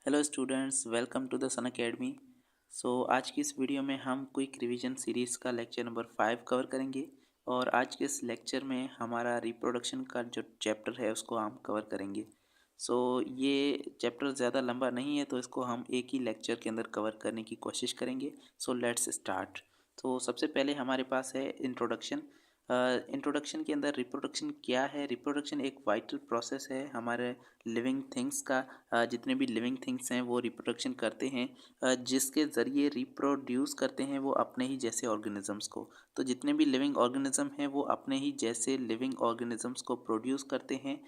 Hello students, welcome to the Sun academy. आज की इस वीडियो में हम क्विक रिवीजन सीरीज़ का लेक्चर नंबर 5 कवर करेंगे। और आज के इस लेक्चर में हमारा रिप्रोडक्शन का जो चैप्टर है उसको हम कवर करेंगे। ये चैप्टर ज़्यादा लंबा नहीं है, तो इसको हम एक ही लेक्चर के अंदर कवर करने की कोशिश करेंगे। Let's start. तो सबसे पहले हमारे पास है इंट्रोडक्शन। इंट्रोडक्शन के अंदर रिप्रोडक्शन क्या है। रिप्रोडक्शन एक वाइटल प्रोसेस है हमारे लिविंग थिंग्स का। जितने भी लिविंग थिंग्स हैं वो रिप्रोडक्शन करते हैं, जिसके ज़रिए रिप्रोड्यूस करते हैं वो अपने ही जैसे ऑर्गेनिजम्स को। तो जितने भी लिविंग ऑर्गेनिज्म हैं वो अपने ही जैसे लिविंग ऑर्गेनिजम्स को प्रोड्यूस करते हैं,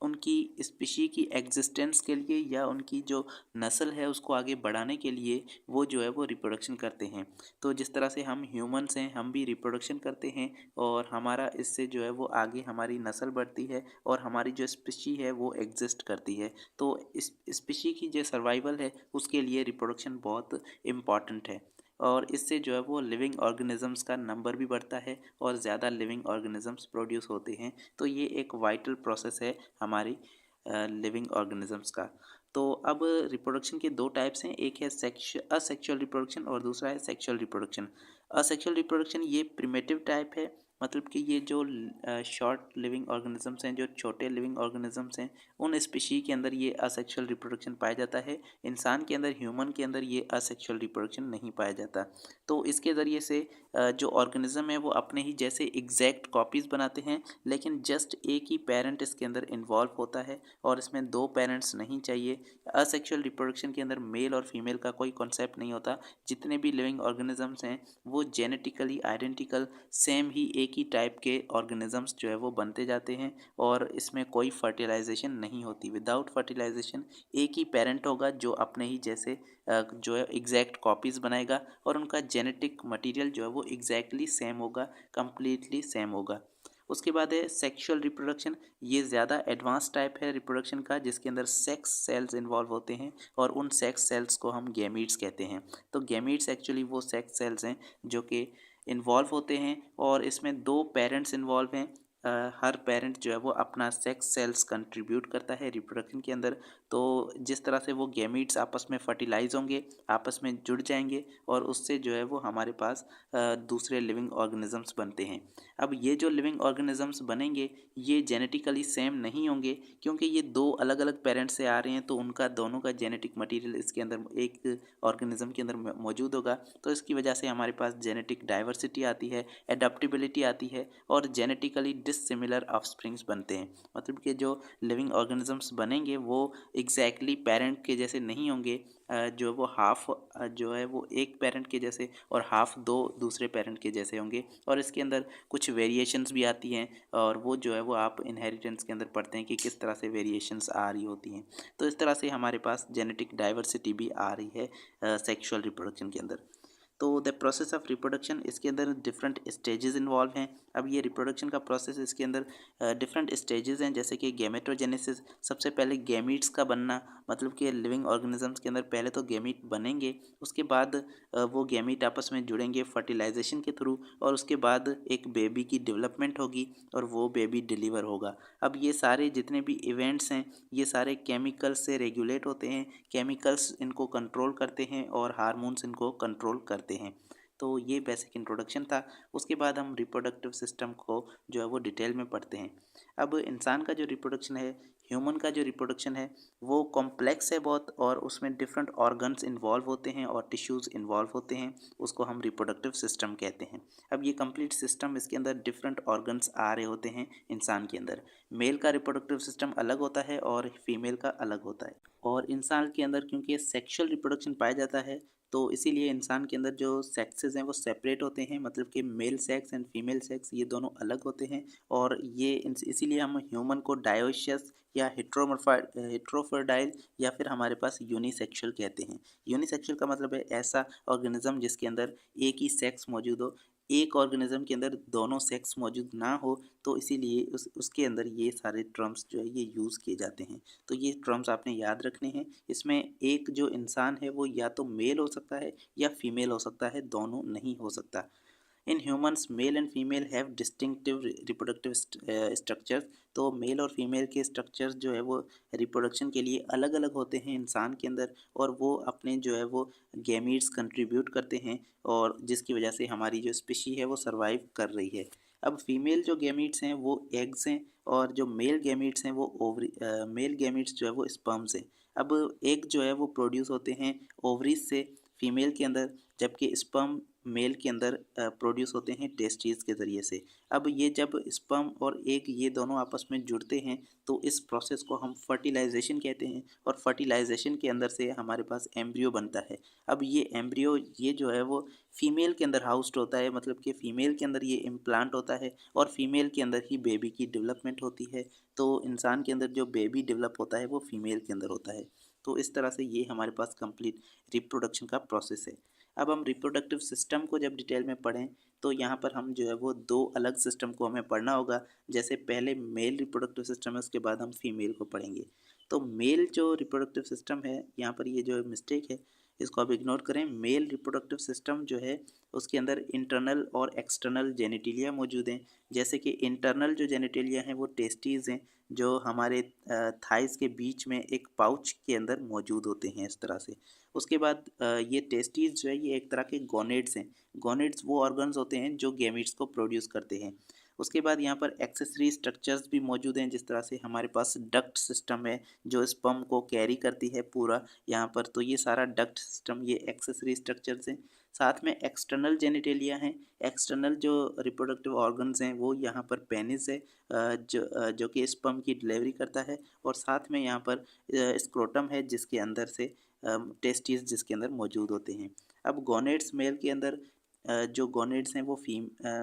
उनकी स्पीशी की एग्जिस्टेंस के लिए या उनकी जो नस्ल है उसको आगे बढ़ाने के लिए वो जो है वो रिप्रोडक्शन करते हैं। तो जिस तरह से हम ह्यूमंस हैं, हम भी रिप्रोडक्शन करते हैं और हमारा इससे जो है वो आगे हमारी नस्ल बढ़ती है और हमारी जो स्पीशी है वो एग्जिस्ट करती है। तो इस स्पीशी की जो सर्वाइवल है उसके लिए रिप्रोडक्शन बहुत इम्पॉर्टेंट है। और इससे जो है वो लिविंग ऑर्गेनिजम्स का नंबर भी बढ़ता है और ज़्यादा लिविंग ऑर्गेनिजम्स प्रोड्यूस होते हैं। तो ये एक वाइटल प्रोसेस है हमारी लिविंग ऑर्गेनिजम्स का। तो अब रिप्रोडक्शन के दो टाइप्स हैं, एक है असेक्सुअल रिप्रोडक्शन और दूसरा है सेक्सुअल रिप्रोडक्शन। असेक्सुअल रिप्रोडक्शन ये प्रिमिटिव टाइप है, मतलब कि ये जो शॉर्ट लिविंग ऑर्गेनिजम्स हैं, जो छोटे लिविंग ऑर्गेनिजम्स हैं, उन स्पीशी के अंदर ये असेक्सुअल रिप्रोडक्शन पाया जाता है। इंसान के अंदर, ह्यूमन के अंदर ये असेक्सुअल रिप्रोडक्शन नहीं पाया जाता। तो इसके ज़रिए से जो ऑर्गेनिज्म है वो अपने ही जैसे एग्जैक्ट कॉपीज़ बनाते हैं, लेकिन जस्ट एक ही पेरेंट इसके अंदर इन्वॉल्व होता है और इसमें दो पेरेंट्स नहीं चाहिए। असेक्सुअल रिप्रोडक्शन के अंदर मेल और फीमेल का कोई कॉन्सेप्ट नहीं होता। जितने भी लिविंग ऑर्गेनिजम्स हैं वो जेनेटिकली आइडेंटिकल सेम ही एक ही टाइप के ऑर्गेनिजम्स जो है वो बनते जाते हैं और इसमें कोई फर्टिलाइजेशन नहीं होती। विदाउट फर्टिलाइजेशन एक ही पेरेंट होगा जो अपने ही जैसे जो है एग्जैक्ट कॉपीज़ बनाएगा और उनका जेनेटिक मटेरियल जो है वो एग्जैक्टली सेम होगा, कंप्लीटली सेम होगा। उसके बाद है सेक्सुअल रिप्रोडक्शन। ये ज़्यादा एडवांस टाइप है रिप्रोडक्शन का, जिसके अंदर सेक्स सेल्स इन्वॉल्व होते हैं और उन सेक्स सेल्स को हम गैमीट्स कहते हैं। तो गैमीट्स एक्चुअली वो सेक्स सेल्स हैं जो कि इन्वॉल्व होते हैं और इसमें दो पेरेंट्स इन्वॉल्व हैं। हर पेरेंट जो है वो अपना सेक्स सेल्स कंट्रीब्यूट करता है रिप्रोडक्शन के अंदर। तो जिस तरह से वो गैमीट्स आपस में फर्टिलाइज होंगे, आपस में जुड़ जाएंगे और उससे जो है वो हमारे पास दूसरे लिविंग ऑर्गेनिजम्स बनते हैं। अब ये जो लिविंग ऑर्गेनिजम्स बनेंगे ये जेनेटिकली सेम नहीं होंगे, क्योंकि ये दो अलग अलग पेरेंट्स से आ रहे हैं, तो उनका दोनों का जेनेटिक मटेरियल इसके अंदर एक ऑर्गेनिज्म के अंदर मौजूद होगा। तो इसकी वजह से हमारे पास जेनेटिक डाइवर्सिटी आती है, एडाप्टेबिलिटी आती है और जेनेटिकली डिसिमिलर ऑफस्प्रिंग्स बनते हैं। मतलब कि जो लिविंग ऑर्गेनिजम्स बनेंगे वो एग्जैक्टली पेरेंट के जैसे नहीं होंगे, जो वो हाफ जो है वो एक पेरेंट के जैसे और हाफ दो दूसरे पेरेंट के जैसे होंगे। और इसके अंदर कुछ वेरिएशंस भी आती हैं और वो जो है वो आप इनहेरिटेंस के अंदर पढ़ते हैं कि किस तरह से वेरिएशंस आ रही होती हैं। तो इस तरह से हमारे पास जेनेटिक डाइवर्सिटी भी आ रही है सेक्सुअल रिप्रोडक्शन के अंदर। तो द प्रोसेस ऑफ रिप्रोडक्शन, इसके अंदर डिफरेंट स्टेजेस इन्वॉल्व हैं। अब ये रिप्रोडक्शन का प्रोसेस, इसके अंदर डिफरेंट स्टेजेस हैं, जैसे कि गैमेटोजेनेसिस, सबसे पहले गैमीट्स का बनना। मतलब कि लिविंग ऑर्गेनिजम्स के अंदर पहले तो गैमीट बनेंगे, उसके बाद वो गैमीट आपस में जुड़ेंगे फर्टिलाइजेशन के थ्रू और उसके बाद एक बेबी की डेवलपमेंट होगी और वो बेबी डिलीवर होगा। अब ये सारे जितने भी इवेंट्स हैं ये सारे केमिकल्स से रेगुलेट होते हैं, केमिकल्स इनको कंट्रोल करते हैं और हार्मोन्स इनको कंट्रोल करते हैं। तो ये बेसिक इंट्रोडक्शन था। उसके बाद हम रिप्रोडक्टिव सिस्टम को जो है वो डिटेल में पढ़ते हैं। अब इंसान का जो रिप्रोडक्शन है, ह्यूमन का जो रिप्रोडक्शन है, वो कॉम्प्लेक्स है बहुत और उसमें डिफरेंट ऑर्गन्स इन्वॉल्व होते हैं और टिश्यूज़ इन्वॉल्व होते हैं। उसको हम रिप्रोडक्टिव सिस्टम कहते हैं। अब ये कंप्लीट सिस्टम, इसके अंदर डिफरेंट ऑर्गन्स आ रहे होते हैं इंसान के अंदर। मेल का रिप्रोडक्टिव सिस्टम अलग होता है और फीमेल का अलग होता है। और इंसान के अंदर क्योंकि सेक्सुअल रिप्रोडक्शन पाया जाता है, तो इसीलिए इंसान के अंदर जो सेक्सेस हैं वो सेपरेट होते हैं, मतलब कि male sex and female sex ये दोनों अलग होते हैं। और ये इसीलिए हम ह्यूमन को डायोशियस या हेट्रोफर्टाइल या फिर हमारे पास यूनिसेक्सुअल कहते हैं। यूनिसेक्सुअल का मतलब है ऐसा ऑर्गेनिज्म जिसके अंदर एक ही सेक्स मौजूद हो। एक ऑर्गेनिज्म के अंदर दोनों सेक्स मौजूद ना हो, तो इसीलिए उसके अंदर ये सारे टर्म्स जो है ये यूज़ किए जाते हैं। तो ये टर्म्स आपने याद रखने हैं। इसमें एक जो इंसान है वो या तो मेल हो सकता है या फीमेल हो सकता है, दोनों नहीं हो सकता। In humans male and female have distinctive reproductive structures. तो मेल और फीमेल के स्ट्रक्चर्स जो है वो रिप्रोडक्शन के लिए अलग अलग होते हैं इंसान के अंदर, और वो अपने जो है वो गैमीट्स कंट्रीब्यूट करते हैं, और जिसकी वजह से हमारी जो स्पीशी है वो सर्वाइव कर रही है। अब फीमेल जो गैमीट्स हैं वो एग्स हैं, और जो मेल गैमीट्स हैं वो ओवरी मेल गैमीट्स जो है वो स्पर्म्स हैं। अब एग जो है वो प्रोड्यूस होते हैं ओवरीज से फीमेल के अंदर, जबकि स्पर्म मेल के अंदर प्रोड्यूस होते हैं टेस्टिस के ज़रिए से। अब ये जब स्पर्म और एग ये दोनों आपस में जुड़ते हैं तो इस प्रोसेस को हम फर्टिलाइजेशन कहते हैं, और फर्टिलाइजेशन के अंदर से हमारे पास एम्ब्रियो बनता है। अब ये एम्ब्रियो ये जो है वो फीमेल के अंदर हाउस्ड होता है, मतलब कि फ़ीमेल के अंदर ये इम्प्लांट होता है, और फीमेल के अंदर ही बेबी की डेवलपमेंट होती है। तो इंसान के अंदर जो बेबी डेवलप होता है वो फीमेल के अंदर होता है। तो इस तरह से ये हमारे पास कंप्लीट रिप्रोडक्शन का प्रोसेस है। अब हम रिप्रोडक्टिव सिस्टम को जब डिटेल में पढ़ें तो यहाँ पर हम जो है वो दो अलग सिस्टम को हमें पढ़ना होगा। जैसे पहले मेल रिप्रोडक्टिव सिस्टम है, उसके बाद हम फीमेल को पढ़ेंगे। तो मेल जो रिप्रोडक्टिव सिस्टम है, यहाँ पर ये जो मिस्टेक है इसको आप इग्नोर करें। मेल रिप्रोडक्टिव सिस्टम जो है उसके अंदर इंटरनल और एक्सटर्नल जेनिटेलिया मौजूद हैं। जैसे कि इंटरनल जो जेनिटेलिया हैं वो टेस्टीज़ हैं, जो हमारे थाइस के बीच में एक पाउच के अंदर मौजूद होते हैं इस तरह से। उसके बाद ये टेस्टीज जो है ये एक तरह के गोनेड्स हैं। गोनेड्स वो ऑर्गन्स होते हैं जो गैमीट्स को प्रोड्यूस करते हैं। उसके बाद यहाँ पर एक्सेसरी स्ट्रक्चर्स भी मौजूद हैं, जिस तरह से हमारे पास डक्ट सिस्टम है जो स्पर्म को कैरी करती है पूरा यहाँ पर। तो ये सारा डक्ट सिस्टम ये एक्सेसरी स्ट्रक्चर्स हैं। साथ में एक्सटर्नल जेनिटेलिया हैं। एक्सटर्नल जो रिप्रोडक्टिव ऑर्गन्स हैं वो यहाँ पर पेनिस है, जो कि स्पर्म की डिलीवरी करता है, और साथ में यहाँ पर स्क्रोटम है जिसके अंदर से टेस्टिस जिसके अंदर मौजूद होते हैं। अब गोनेड्स मेल के अंदर जो गोनेड्स हैं वो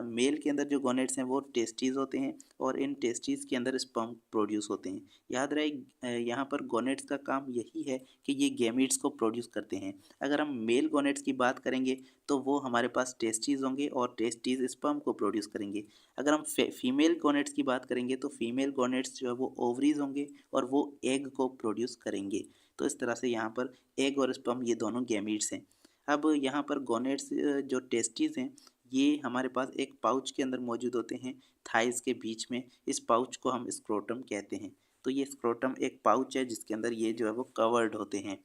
मेल के अंदर जो गोनेड्स हैं वो टेस्टिस होते हैं, और इन टेस्टिस के अंदर स्पर्म प्रोड्यूस होते हैं। याद रहे यहाँ पर गोनेड्स का काम यही है कि ये गैमीट्स को प्रोड्यूस करते हैं। अगर हम मेल गोनेड्स की बात करेंगे तो वो हमारे पास टेस्टिस होंगे, और टेस्टिस स्पर्म को प्रोड्यूस करेंगे। अगर हम फीमेल गोनेड्स की बात करेंगे तो फीमेल गोनेड्स जो है वो ओवरीज होंगे, और वो एग को प्रोड्यूस करेंगे। तो इस तरह से यहाँ पर एग और स्पर्म ये दोनों गैमीट्स हैं। अब यहाँ पर गोनेड्स जो टेस्टिस हैं ये हमारे पास एक पाउच के अंदर मौजूद होते हैं, थाइस के बीच में। इस पाउच को हम स्क्रोटम कहते हैं। तो ये स्क्रोटम एक पाउच है जिसके अंदर ये जो है वो कवर्ड होते हैं।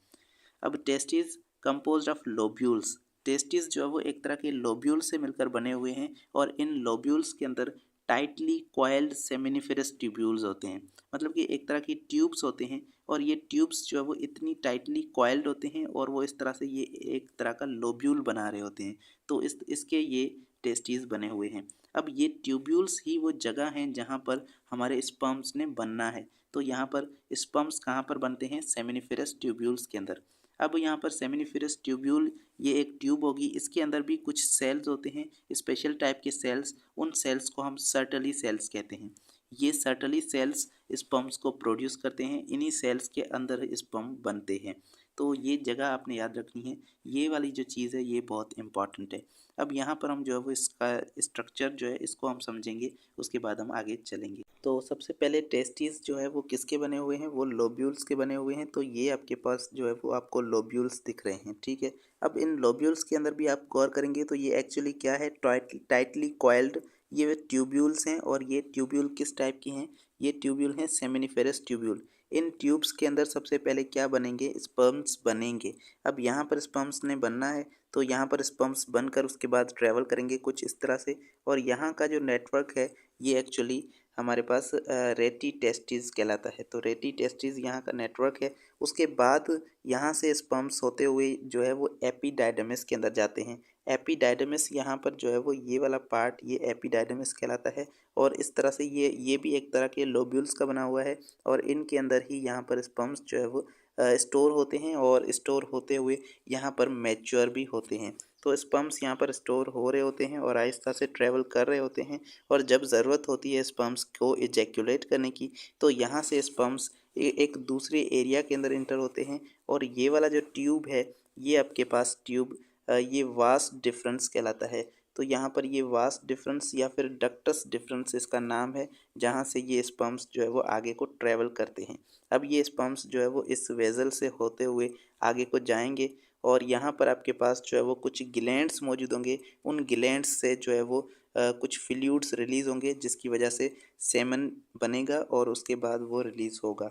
अब testis composed of lobules. Testis जो है वो एक तरह के लोब्यूल से मिलकर बने हुए हैं, और इन लोब्यूल्स के अंदर टाइटली कॉइल्ड सेमिनिफेरस ट्यूब्यूल्स होते हैं। मतलब कि एक तरह की ट्यूब्स होते हैं, और ये ट्यूब्स जो है वो इतनी टाइटली कॉइल्ड होते हैं, और वो इस तरह से ये एक तरह का लोब्यूल बना रहे होते हैं। तो इसके ये टेस्टिस बने हुए हैं। अब ये ट्यूब्यूल्स ही वो जगह हैं जहाँ पर हमारे स्पर्म्स ने बनना है। तो यहाँ पर स्पर्म्स कहाँ पर बनते हैं? सेमिनिफेरस ट्यूब्यूल्स के अंदर। अब यहाँ पर सेमिनिफेरस ट्यूब्यूल ये एक ट्यूब होगी, इसके अंदर भी कुछ सेल्स होते हैं, स्पेशल टाइप के सेल्स। उन सेल्स को हम सर्टली सेल्स कहते हैं। ये सर्टली सेल्स स्पर्म्स को प्रोड्यूस करते हैं, इन्हीं सेल्स के अंदर स्पर्म बनते हैं। तो ये जगह आपने याद रखनी है, ये वाली जो चीज़ है ये बहुत इंपॉर्टेंट है। अब यहाँ पर हम जो है वो इसका स्ट्रक्चर जो है इसको हम समझेंगे, उसके बाद हम आगे चलेंगे। तो सबसे पहले टेस्टिस जो है वो किसके बने हुए हैं? वो लोब्यूल्स के बने हुए हैं। तो ये आपके पास जो है वो आपको लोब्यूल्स दिख रहे हैं, ठीक है। अब इन लोब्यूल्स के अंदर भी आप गौर करेंगे तो ये एक्चुअली क्या है? टाइटली कॉइल्ड ये ट्यूब्यूल्स हैं। और ये ट्यूब्यूल किस टाइप की हैं? ये ट्यूब्यूल हैं सेमिनिफेरस ट्यूब्यूल। इन ट्यूब्स के अंदर सबसे पहले क्या बनेंगे? स्पर्म्स बनेंगे। अब यहाँ पर स्पर्म्स ने बनना है, तो यहाँ पर स्पर्म्स बनकर उसके बाद ट्रैवल करेंगे कुछ इस तरह से, और यहाँ का जो नेटवर्क है ये एक्चुअली हमारे पास रेटी टेस्टिस कहलाता है। तो रेटी टेस्टिस यहाँ का नेटवर्क है। उसके बाद यहाँ से स्पर्म्स होते हुए जो है वो एपिडाइडमिस के अंदर जाते हैं। एपिडाइडमिस यहाँ पर जो है वो ये वाला पार्ट ये एपिडाइडमिस कहलाता है, और इस तरह से ये भी एक तरह के लोब्यूल्स का बना हुआ है, और इनके अंदर ही यहाँ पर स्पर्म्स जो है वो स्टोर होते हैं, और स्टोर होते हुए यहाँ पर मैच्योर भी होते हैं। तो स्पर्म्स यहाँ पर स्टोर हो रहे होते हैं और आहिस्ता से ट्रैवल कर रहे होते हैं, और जब ज़रूरत होती है स्पर्म्स को इजैक्यूलेट करने की तो यहाँ से स्पर्म्स एक दूसरे एरिया के अंदर इंटर होते हैं। और ये वाला जो ट्यूब है ये आपके पास ट्यूब ये वास डिफरेंस कहलाता है। तो यहाँ पर ये वास डिफरेंस या फिर डक्टस डिफरेंस इसका नाम है, जहाँ से ये स्पर्म्स जो है वो आगे को ट्रैवल करते हैं। अब ये स्पर्म्स जो है वो इस वेसल से होते हुए आगे को जाएंगे और यहाँ पर आपके पास जो है वो कुछ ग्लैंड्स मौजूद होंगे। उन ग्लैंड्स से जो है वो कुछ फ्लूइड्स रिलीज़ होंगे, जिसकी वजह से सेमन बनेगा और उसके बाद वो रिलीज़ होगा।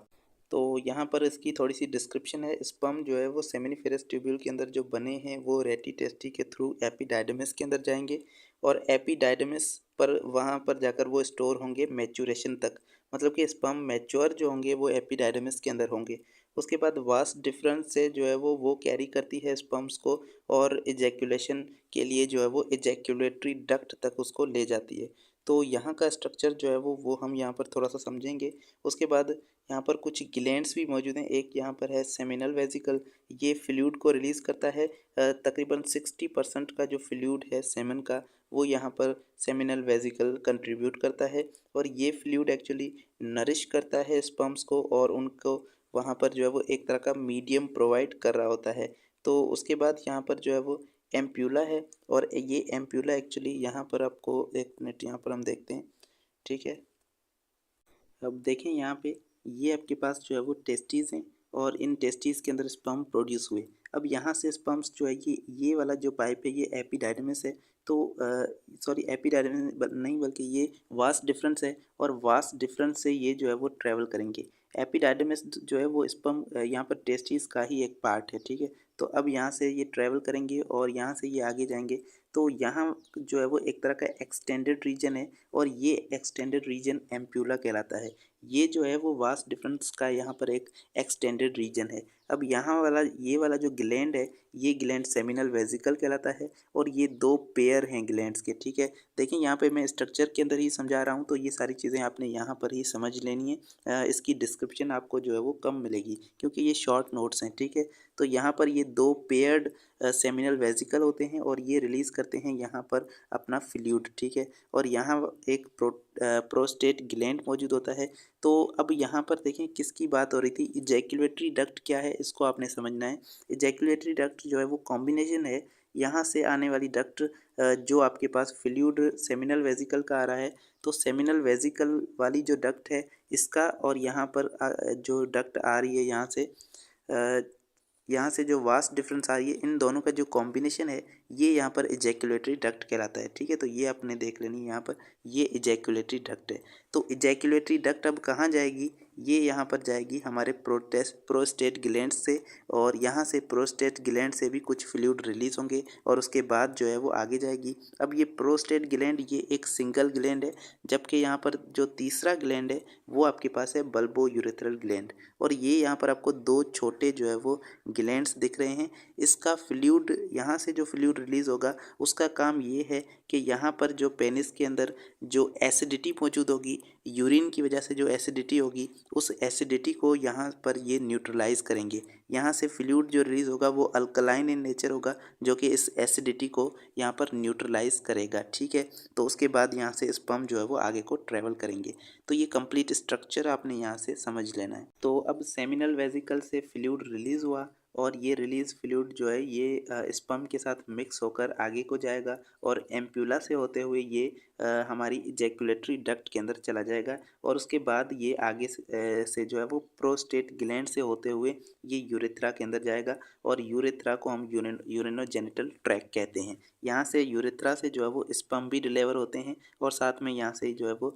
तो यहाँ पर इसकी थोड़ी सी डिस्क्रिप्शन है। स्पर्म जो है वो सेमिनिफेरस ट्यूब्यूल के अंदर जो बने हैं वो रेटी टेस्टी के थ्रू एपिडाइडमिस के अंदर जाएंगे और एपिडाइडमिस पर वहाँ पर जाकर वो स्टोर होंगे मैच्योरेशन तक। मतलब कि स्पर्म मैच्योर जो होंगे वो एपिडाइडमिस के अंदर होंगे। उसके बाद वास डिफरेंस से जो है वो कैरी करती है स्पर्म्स को और इजैकुलेशन के लिए जो है वो इजैकुलेटरी डक्ट तक उसको ले जाती है। तो यहाँ का स्ट्रक्चर जो है वो हम यहाँ पर थोड़ा सा समझेंगे। उसके बाद यहाँ पर कुछ ग्लैंड्स भी मौजूद हैं। एक यहाँ पर है सेमिनल वेसिकल, ये फ्लूइड को रिलीज़ करता है। तकरीबन 60% का जो फ्लूइड है सेमन का वो यहाँ पर सेमिनल वेसिकल कंट्रीब्यूट करता है और ये फ्लूइड एक्चुअली नरिश करता है स्पर्म्स को और उनको वहाँ पर जो है वो एक तरह का मीडियम प्रोवाइड कर रहा होता है। तो उसके बाद यहाँ पर जो है वो एम्प्यूला है और ये एम्प्यूला एक्चुअली यहाँ पर आपको एक मिनट यहाँ पर हम देखते हैं, ठीक है। अब देखें यहाँ पे ये आपके पास जो है वो टेस्टीज़ हैं और इन टेस्टीज़ के अंदर स्पर्म प्रोड्यूस हुए। अब यहाँ से स्पर्म्स जो है ये वाला जो पाइप है ये एपिडाइडमिस है। तो सॉरी एपिडाइडमिस नहीं बल्कि ये वास डिफरेंस है और वास डिफरेंस से ये जो है वो ट्रैवल करेंगे। एपिडाइडमिस जो है वो स्पर्म यहाँ पर टेस्टीज़ का ही एक पार्ट है, ठीक है। तो अब यहाँ से ये ट्रैवल करेंगे और यहाँ से ये आगे जाएंगे। तो यहाँ जो है वो एक तरह का एक्सटेंडेड रीजन है और ये एक्सटेंडेड रीजन एम्प्यूला कहलाता है। ये जो है वो वास डिफरेंस का यहाँ पर एक एक्सटेंडेड रीजन है। अब यहाँ वाला ये वाला जो ग्लैंड है ये ग्लैंड सेमिनल वेसिकल कहलाता है और ये दो पेयर हैं ग्लैंड्स के, ठीक है। देखिए यहाँ पे मैं स्ट्रक्चर के अंदर ही समझा रहा हूँ तो ये सारी चीज़ें आपने यहाँ पर ही समझ लेनी है। इसकी डिस्क्रिप्शन आपको जो है वो कम मिलेगी क्योंकि ये शॉर्ट नोट्स हैं, ठीक है। तो यहाँ पर ये दो पेयर्ड सेमिनल वेसिकल होते हैं और ये रिलीज़ करते हैं यहाँ पर अपना फ्लूइड, ठीक है। और यहाँ एक प्रोस्टेट ग्लैंड मौजूद होता है। तो अब यहाँ पर देखें किसकी बात हो रही थी, इजैकुलेटरी डक्ट क्या है इसको आपने समझना है। इजैकुलेटरी डक्ट जो है वो कॉम्बिनेशन है यहाँ से आने वाली डक्ट जो आपके पास फ्लूइड सेमिनल वेसिकल का आ रहा है। तो सेमिनल वेसिकल वाली जो डक्ट है इसका और यहाँ पर जो डक्ट आ रही है यहाँ से जो वास्ट डिफरेंस आ रही है, इन दोनों का जो कॉम्बिनेशन है ये यहाँ पर इजैकुलेटरी डक्ट कहलाता है, ठीक है। तो ये आपने देख लेनी यहाँ पर ये इजैकुलेटरी डक्ट है। तो इजैकुलेटरी डक्ट अब कहाँ जाएगी, ये यहाँ पर जाएगी हमारे प्रोस्टेट ग्लैंड से और यहाँ से प्रोस्टेट ग्लैंड से भी कुछ फ्लूइड रिलीज होंगे और उसके बाद जो है वो आगे जाएगी। अब ये प्रोस्टेट ग्लैंड ये एक सिंगल ग्लैंड है, जबकि यहाँ पर जो तीसरा ग्लैंड है वो आपके पास है बल्बो यूरेथ्रल ग्लैंड और ये यहाँ पर आपको दो छोटे जो है वो ग्लैंड्स दिख रहे हैं। इसका फ्लूइड यहाँ से जो फ्लूइड रिलीज़ होगा उसका काम ये है कि यहाँ पर जो पेनिस के अंदर जो एसिडिटी मौजूद होगी, यूरिन की वजह से जो एसिडिटी होगी उस एसिडिटी को यहाँ पर ये न्यूट्रलाइज करेंगे। यहाँ से फ्लूइड जो रिलीज़ होगा वो अल्कलाइन इन नेचर होगा जो कि इस एसिडिटी को यहाँ पर न्यूट्रलाइज करेगा, ठीक है। तो उसके बाद यहाँ से स्पर्म जो है वो आगे को ट्रेवल करेंगे। तो ये कंप्लीट स्ट्रक्चर आपने यहाँ से समझ लेना है। तो अब सेमिनल वेसिकल से फ्लूइड रिलीज़ हुआ और ये रिलीज फ्लूइड जो है ये स्पर्म के साथ मिक्स होकर आगे को जाएगा और एम्प्यूला से होते हुए ये हमारी इजैकुलेटरी डक्ट के अंदर चला जाएगा और उसके बाद ये आगे से जो है वो प्रोस्टेट ग्लैंड से होते हुए ये यूरेथ्रा के अंदर जाएगा और यूरेथ्रा को हम यूरिनोजेनिटल ट्रैक कहते हैं। यहाँ से यूरेथ्रा से जो है वो स्पर्म भी डिलीवर होते हैं और साथ में यहाँ से जो है वो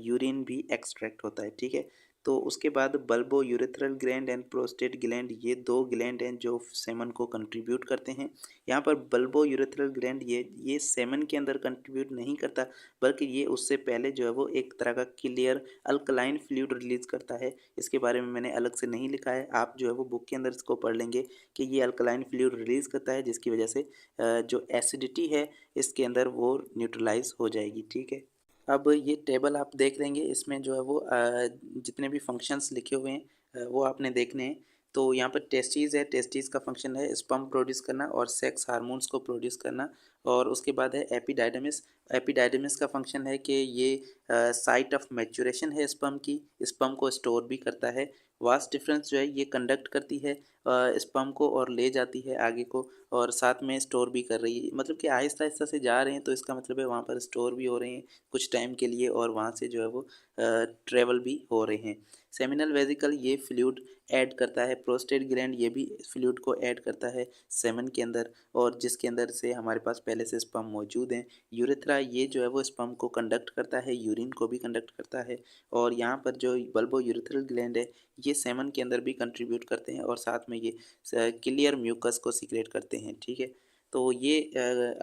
यूरिन भी एक्सट्रैक्ट होता है, ठीक है। तो उसके बाद bulbo urethral gland and prostate gland ये दो ग्लैंड हैं जो सेमन को कंट्रीब्यूट करते हैं। यहाँ पर बल्बो यूरेथ्रल ग्लैंड ये सेमन के अंदर कंट्रीब्यूट नहीं करता बल्कि ये उससे पहले जो है वो एक तरह का क्लियर अल्कलाइन फ्लूइड रिलीज करता है। इसके बारे में मैंने अलग से नहीं लिखा है, आप जो है वो बुक के अंदर इसको पढ़ लेंगे कि ये अल्कलाइन फ्लूइड रिलीज करता है जिसकी वजह से जो एसिडिटी है इसके अंदर वो न्यूट्रलाइज हो जाएगी, ठीक है। अब ये टेबल आप देख लेंगे, इसमें जो है वो जितने भी फंक्शंस लिखे हुए हैं वो आपने देखने हैं। तो यहाँ पर टेस्टीज़ है, टेस्टीज़ का फंक्शन है स्पर्म प्रोड्यूस करना और सेक्स हार्मोन्स को प्रोड्यूस करना। और उसके बाद है एपिडाइडमिस। एपिडाइडमिस का फंक्शन है कि ये साइट ऑफ मैच्योरेशन है स्पर्म की, स्पर्म को स्टोर भी करता है। वास डिफरेंस जो है ये कंडक्ट करती है स्पर्म को और ले जाती है आगे को, और साथ में स्टोर भी कर रही है, मतलब कि आहिस्ता आहिस्ता से जा रहे हैं, तो इसका मतलब है वहाँ पर स्टोर भी हो रहे हैं कुछ टाइम के लिए, और वहाँ से जो है वो ट्रेवल भी हो रहे हैं। सेमिनल वेसिकल ये फ्लूइड ऐड करता है, प्रोस्टेट ग्लैंड ये भी फ्लूइड को ऐड करता है सेमन के अंदर, और जिसके अंदर से हमारे पास पहले से स्पर्म मौजूद हैं। यूरेथ्रा ये जो है वो स्पर्म को कंडक्ट करता है, यूरिन को भी कंडक्ट करता है, और यहाँ पर जो बल्बो यूरेथ्रल ग्लैंड है ये सेमन के अंदर भी कंट्रीब्यूट करते हैं, और साथ में ये क्लियर म्यूकस को सीक्रेट करते हैं। ठीक है, तो ये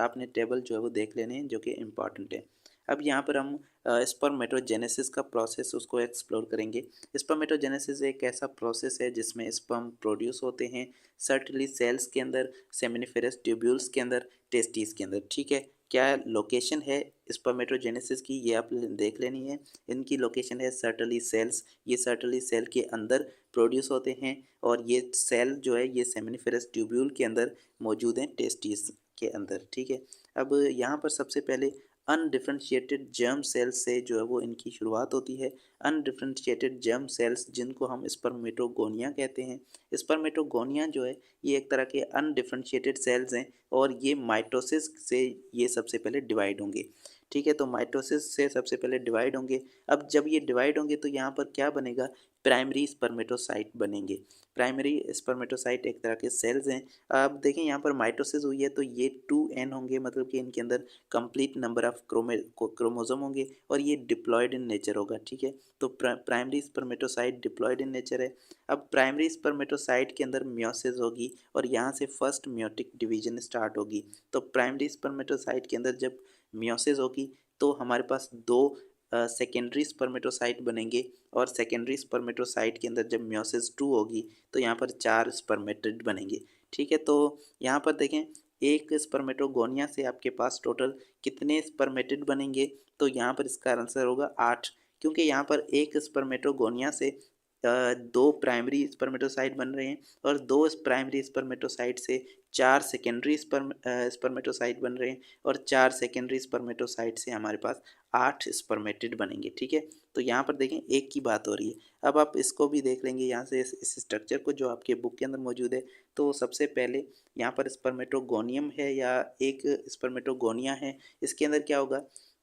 आपने टेबल जो है वो देख लेने हैं जो कि इम्पॉर्टेंट है। अब यहाँ पर हम स्पर्मेटोजेनेसिस का प्रोसेस उसको एक्सप्लोर करेंगे। स्पर्मेटोजेनेसिस एक ऐसा प्रोसेस है जिसमें स्पर्म प्रोड्यूस होते हैं सर्टली सेल्स के अंदर, सेमिनिफेरस ट्यूब्यूल्स के अंदर, टेस्टिस के अंदर। ठीक है, क्या लोकेशन है स्पर्मेटोजेनेसिस की ये आप देख लेनी है। इनकी लोकेशन है सर्टली सेल्स, ये सर्टली सेल के अंदर प्रोड्यूस होते हैं, और ये सेल जो है ये सेमिनिफेरस ट्यूब्यूल के अंदर मौजूद हैं टेस्टिस के अंदर। ठीक है, अब यहाँ पर सबसे पहले अनडिफ्रेंशिएटेड जर्म सेल्स से जो है वो इनकी शुरुआत होती है। अनडिफ्रेंशिएटेड जर्म सेल्स जिनको हम स्पर्मेटोगोनिया कहते हैं। स्पर्मेटोगोनिया जो है ये एक तरह के अनडिफ्रेंशिएटेड सेल्स हैं, और ये माइटोसिस से ये सबसे पहले डिवाइड होंगे। ठीक है, तो माइटोसिस से सबसे पहले डिवाइड होंगे। अब जब ये डिवाइड होंगे तो यहाँ पर क्या बनेगा, प्राइमरी स्पर्मेटोसाइट बनेंगे। प्राइमरी स्पर्मेटोसाइट एक तरह के सेल्स हैं। अब देखें यहाँ पर माइटोसिस हुई है तो ये 2n होंगे, मतलब कि इनके अंदर कंप्लीट नंबर ऑफ क्रोमोसोम होंगे, और ये डिप्लॉयड इन नेचर होगा। ठीक है, तो primary spermatocyte diploid in nature है। अब प्राइमरी स्पर्मेटोसाइट के अंदर मियोसिस होगी, और यहाँ से फर्स्ट मियोटिक डिवीजन स्टार्ट होगी। तो प्राइमरी स्पर्मेटोसाइट के अंदर जब मियोसिस होगी तो हमारे पास दो सेकेंडरी स्पर्मेटोसाइट बनेंगे, और सेकेंडरी स्पर्मेटोसाइट के अंदर जब मियोसिस 2 होगी तो यहाँ पर 4 स्पर्मेटिड बनेंगे। ठीक है, तो यहाँ पर देखें एक स्पर्मेटोगोनिया से आपके पास टोटल कितने स्पर्मेटिड बनेंगे, तो यहाँ पर इसका आंसर होगा 8, क्योंकि यहाँ पर एक स्पर्मेटोगोनिया से दो प्राइमरी स्पर्मेटोसाइट बन रहे हैं, और दो प्राइमरी स्पर्मेटोसाइट से 4 सेकेंडरी स्पर्मेटोसाइट बन रहे हैं, और 4 सेकेंडरी स्पर्मेटोसाइट से हमारे पास 8 स्पर्मेटिड बनेंगे। ठीक है, तो यहाँ पर देखें एक की बात हो रही है। अब आप इसको भी देख लेंगे यहाँ से इस स्ट्रक्चर को जो आपके बुक के अंदर मौजूद है। तो सबसे पहले यहाँ पर स्पर्मेटोगोनियम है या एक स्पर्मेटोगोनिया है, इसके अंदर क्या होगा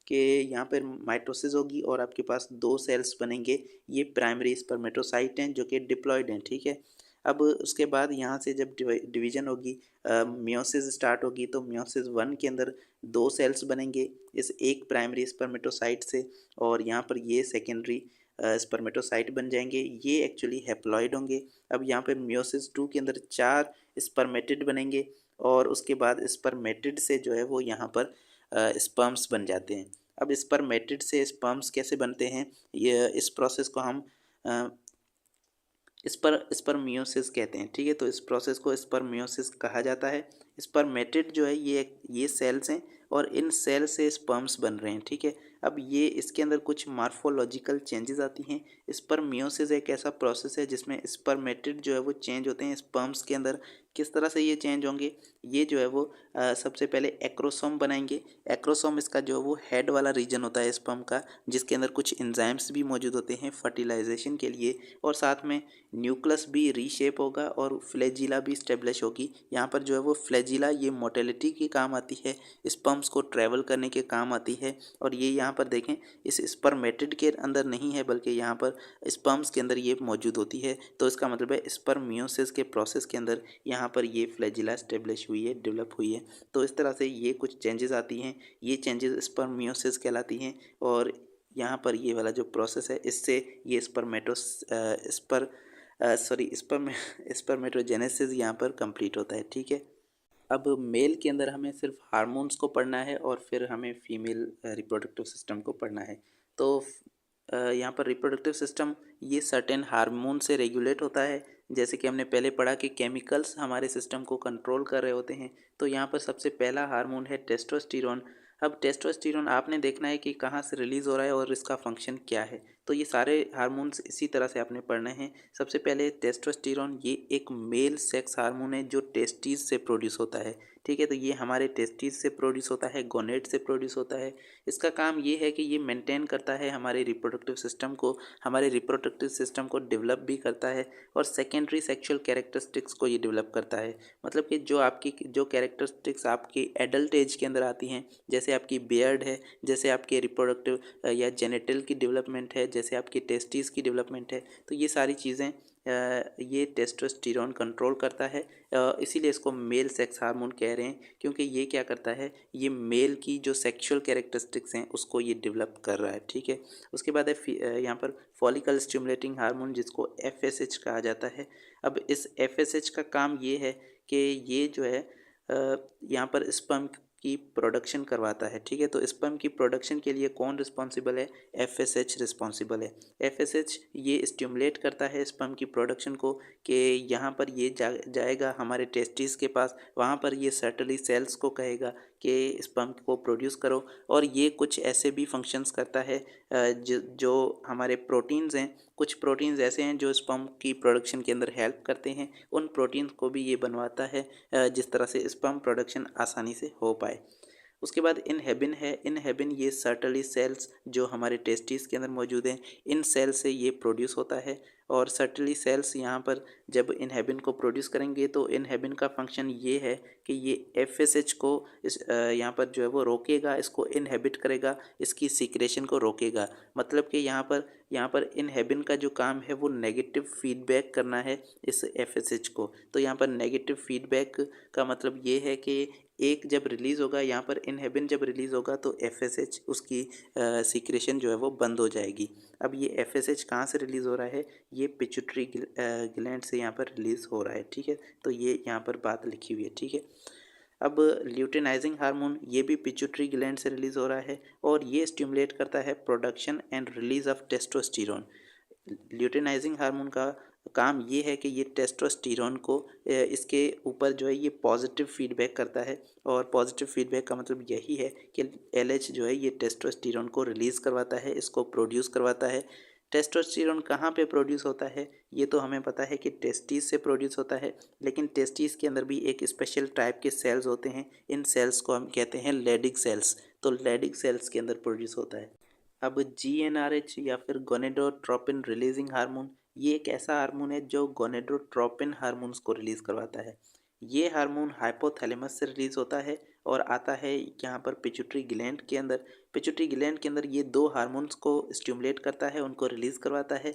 कि यहाँ पर माइटोसिस होगी और आपके पास दो सेल्स बनेंगे। ये प्राइमरी स्पर्मेटोसाइट हैं जो कि डिप्लॉयड हैं। ठीक है, अब उसके बाद यहाँ से जब डिवीजन होगी, मियोसिस स्टार्ट होगी, तो मियोसिस 1 के अंदर दो सेल्स बनेंगे इस एक प्राइमरी स्पर्मेटोसाइट से, और यहाँ पर ये सेकेंडरी स्पर्मेटोसाइट बन जाएंगे, ये एक्चुअली हैप्लॉइड होंगे। अब यहाँ पर मियोसिस 2 के अंदर 4 स्पर्मेटिड बनेंगे, और उसके बाद स्पर्मेटिड से जो है वो यहाँ पर स्पर्म्स बन जाते हैं। अब स्पर्मेटिड से स्पर्म्स कैसे बनते हैं, ये इस प्रोसेस को हम स्पर्मियोसिस कहते हैं। ठीक है, तो इस प्रोसेस को स्पर्मियोसिस कहा जाता है। स्पर्मेटिड जो है ये सेल्स हैं, और इन सेल से स्पर्म्स बन रहे हैं। ठीक है, अब ये इसके अंदर कुछ मार्फोलॉजिकल चेंजेस आती हैं। स्पर्मियोसिस एक ऐसा प्रोसेस है जिसमें स्पर्मेटिड जो है वो चेंज होते हैं स्पर्म्स के अंदर। किस तरह से ये चेंज होंगे, ये जो है वो सबसे पहले एक्रोसोम बनाएंगे। एक्रोसोम इसका जो है वो हेड वाला रीजन होता है स्पर्म का, जिसके अंदर कुछ एंजाइम्स भी मौजूद होते हैं फर्टिलाइजेशन के लिए, और साथ में न्यूक्लियस भी रीशेप होगा और फ्लैजिला भी स्टेब्लिश होगी। यहाँ पर जो है वो फ्लैजिला ये मोटेलिटी के काम आती है, स्पर्म्स को ट्रैवल करने के काम आती है, और ये यहाँ पर देखें इस स्पर्मेटिड के अंदर नहीं है बल्कि यहाँ पर स्पर्म्स के अंदर ये मौजूद होती है। तो इसका मतलब है स्पर्मियोसिस के प्रोसेस के अंदर यहाँ पर ये फ्लैजिला स्टेब्लिश हुई है, डेवलप हुई है। तो इस तरह से ये कुछ चेंजेस आती हैं, ये चेंजेस स्पर्मियोसिस कहलाती हैं, और यहाँ पर ये वाला जो प्रोसेस है इससे ये स्पर्मेटोजेनेसिस यहाँ पर कंप्लीट होता है। ठीक है, अब मेल के अंदर हमें सिर्फ हार्मोन्स को पढ़ना है, और फिर हमें फीमेल रिप्रोडक्टिव सिस्टम को पढ़ना है। तो यहाँ पर रिप्रोडक्टिव सिस्टम ये सर्टेन हार्मोन से रेगुलेट होता है। जैसे कि हमने पहले पढ़ा कि केमिकल्स हमारे सिस्टम को कंट्रोल कर रहे होते हैं। तो यहाँ पर सबसे पहला हार्मोन है टेस्टोस्टेरोन। अब टेस्टोस्टेरोन आपने देखना है कि कहाँ से रिलीज़ हो रहा है और इसका फंक्शन क्या है। तो ये सारे हार्मोन्स इसी तरह से आपने पढ़ने हैं। सबसे पहले टेस्टोस्टेरोन ये एक मेल सेक्स हार्मोन है जो टेस्टिस से प्रोड्यूस होता है। ठीक है। तो ये हमारे टेस्टिस से प्रोड्यूस होता है, गोनेट से प्रोड्यूस होता है। इसका काम ये है कि ये मेंटेन करता है हमारे रिप्रोडक्टिव सिस्टम को, हमारे रिप्रोडक्टिव सिस्टम को डेवलप भी करता है और सेकेंडरी सेक्सुअल कैरेक्टरिस्टिक्स को ये डेवलप करता है। मतलब कि जो कैरेक्टरिस्टिक्स आपकी एडल्ट एज के अंदर आती हैं, जैसे आपकी बियर्ड है, जैसे आपके रिप्रोडक्टिव या जेनेटल की डेवलपमेंट है, जैसे आपकी टेस्टिस की डेवलपमेंट है, तो ये सारी चीज़ें ये टेस्टोस्टेरोन कंट्रोल करता है। इसीलिए इसको मेल सेक्स हार्मोन कह रहे हैं, क्योंकि ये क्या करता है, ये मेल की जो सेक्सुअल कैरेक्टरिस्टिक्स हैं उसको ये डेवलप कर रहा है। ठीक है। उसके बाद है यहाँ पर फॉलिकल स्टिमुलेटिंग हार्मोन, जिसको FSH कहा जाता है। अब इस FSH का काम ये है कि ये जो है यहाँ पर स्पर्म की प्रोडक्शन करवाता है। ठीक है। तो स्पर्म की प्रोडक्शन के लिए कौन रिस्पॉन्सिबल है? FSH रिस्पॉन्सिबल है। FSH ये स्टिमुलेट करता है स्पर्म की प्रोडक्शन को, कि यहाँ पर ये जाएगा हमारे टेस्टिस के पास, वहाँ पर ये सर्टली सेल्स को कहेगा कि स्पर्म को प्रोड्यूस करो। और ये कुछ ऐसे भी फंक्शंस करता है जो हमारे प्रोटीन्स हैं, कुछ प्रोटीन्स ऐसे हैं जो स्पर्म की प्रोडक्शन के अंदर हेल्प करते हैं, उन प्रोटीन्स को भी ये बनवाता है जिस तरह से स्पर्म प्रोडक्शन आसानी से हो पाए। उसके बाद इनहेबिन है। इनहेबिन ये सर्टली सेल्स जो हमारे टेस्टिस के अंदर मौजूद हैं, इन सेल से ये प्रोड्यूस होता है। और सर्टली सेल्स यहाँ पर जब इनहेबिन को प्रोड्यूस करेंगे तो इनहेबिन का फंक्शन ये है कि ये FSH को यहाँ पर जो है वो रोकेगा, इसको इनहेबिट करेगा, इसकी सीक्रेशन को रोकेगा। मतलब कि यहाँ पर इनहेबिन का जो काम है वो नेगेटिव फीडबैक करना है इस FSH को। तो यहाँ पर नेगेटिव फीडबैक का मतलब ये है कि एक जब रिलीज़ होगा, यहाँ पर इनहेबिन जब रिलीज़ होगा तो FSH उसकी सीक्रेशन जो है वो बंद हो जाएगी। अब ये FSH कहाँ से रिलीज़ हो रहा है? ये पिट्यूटरी ग्लैंड से यहाँ पर रिलीज़ हो रहा है। ठीक है। तो ये यहाँ पर बात लिखी हुई है। ठीक है। अब ल्यूटेनाइजिंग हार्मोन ये भी पिट्यूटरी ग्लैंड से रिलीज़ हो रहा है और ये स्टिमुलेट करता है production and release of testosterone. Luteinising hormone का काम ये है कि ये टेस्टोस्टेरोन को इसके ऊपर जो है ये पॉजिटिव फीडबैक करता है। और पॉजिटिव फीडबैक का मतलब यही है कि LH जो है ये टेस्टोस्टेरोन को रिलीज़ करवाता है, इसको प्रोड्यूस करवाता है। टेस्टोस्टेरोन कहाँ पे प्रोड्यूस होता है? ये तो हमें पता है कि टेस्टिस से प्रोड्यूस होता है, लेकिन टेस्टिस के अंदर भी एक स्पेशल टाइप के सेल्स होते हैं। इन सेल्स को हम कहते हैं लेडिक सेल्स। तो लेडिक सेल्स के अंदर प्रोड्यूस होता है। अब GnRH या फिर गोनेडोट्रोपिन रिलीजिंग हार्मोन, ये एक ऐसा हार्मोन है जो गोनेडोट्रोपिन हार्मोन्स को रिलीज़ करवाता है। ये हार्मोन हाइपोथैलेमस से रिलीज़ होता है और आता है यहाँ पर पिट्यूटरी ग्लैंड के अंदर। पिट्यूटरी ग्लैंड के अंदर ये दो हार्मोन्स को स्टिमुलेट करता है, उनको रिलीज़ करवाता है।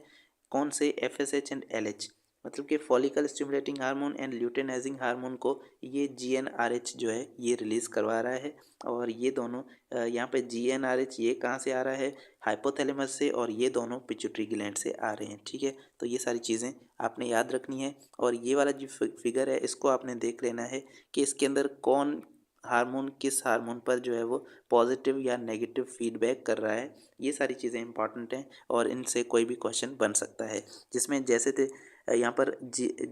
कौन से? FSH and LH। मतलब कि follicle stimulating hormone and luteinising hormone को ये GnRH जो है ये रिलीज़ करवा रहा है। और ये दोनों यहाँ पे GnRH ये कहाँ से आ रहा है? हाइपोथैलेमस से, और ये दोनों पिट्यूटरी ग्लैंड से आ रहे हैं। ठीक है। तो ये सारी चीज़ें आपने याद रखनी है। और ये वाला जो फिगर है इसको आपने देख लेना है कि इसके अंदर कौन हार्मोन किस हार्मोन पर जो है वो पॉजिटिव या नेगेटिव फीडबैक कर रहा है। ये सारी चीज़ें इंपॉर्टेंट हैं और इनसे कोई भी क्वेश्चन बन सकता है, जिसमें जैसे थे यहाँ पर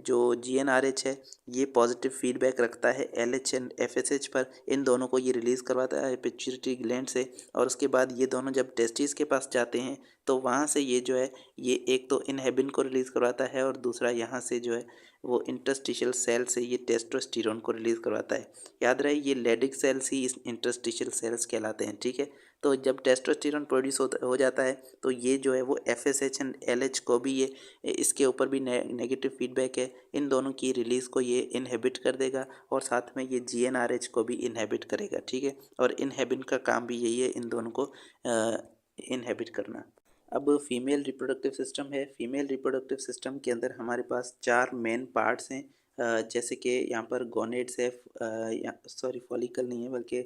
जो GnRH है ये पॉजिटिव फीडबैक रखता है LH एंड FSH पर। इन दोनों को ये रिलीज़ करवाता है पिट्यूटरी ग्लैंड से, और उसके बाद ये दोनों जब टेस्टिस के पास जाते हैं तो वहाँ से ये जो है ये एक तो इनहेबिन को रिलीज़ करवाता है और दूसरा यहाँ से जो है वो इंटरस्टिशियल सेल से ये टेस्टोस्टेरोन को रिलीज़ करवाता है। याद रहे ये लेडिक सेल्स ही इस इंटरस्टिशियल सेल्स कहलाते हैं। ठीक है। तो जब टेस्टोस्टेरोन प्रोड्यूस हो जाता है तो ये जो है वो FSH एंड LH को भी ये इसके ऊपर भी नेगेटिव फीडबैक है, इन दोनों की रिलीज़ को ये इनहेबिट कर देगा और साथ में ये GnRH को भी इनहेबिट करेगा। ठीक है। और इनहेबिन का काम भी यही है, इन दोनों को इनहेबिट करना। अब फीमेल रिप्रोडक्टिव सिस्टम है। फीमेल रिप्रोडक्टिव सिस्टम के अंदर हमारे पास 4 मेन पार्ट्स हैं। जैसे कि यहाँ पर गोनेड्स है, सॉरी फॉलिकल नहीं है बल्कि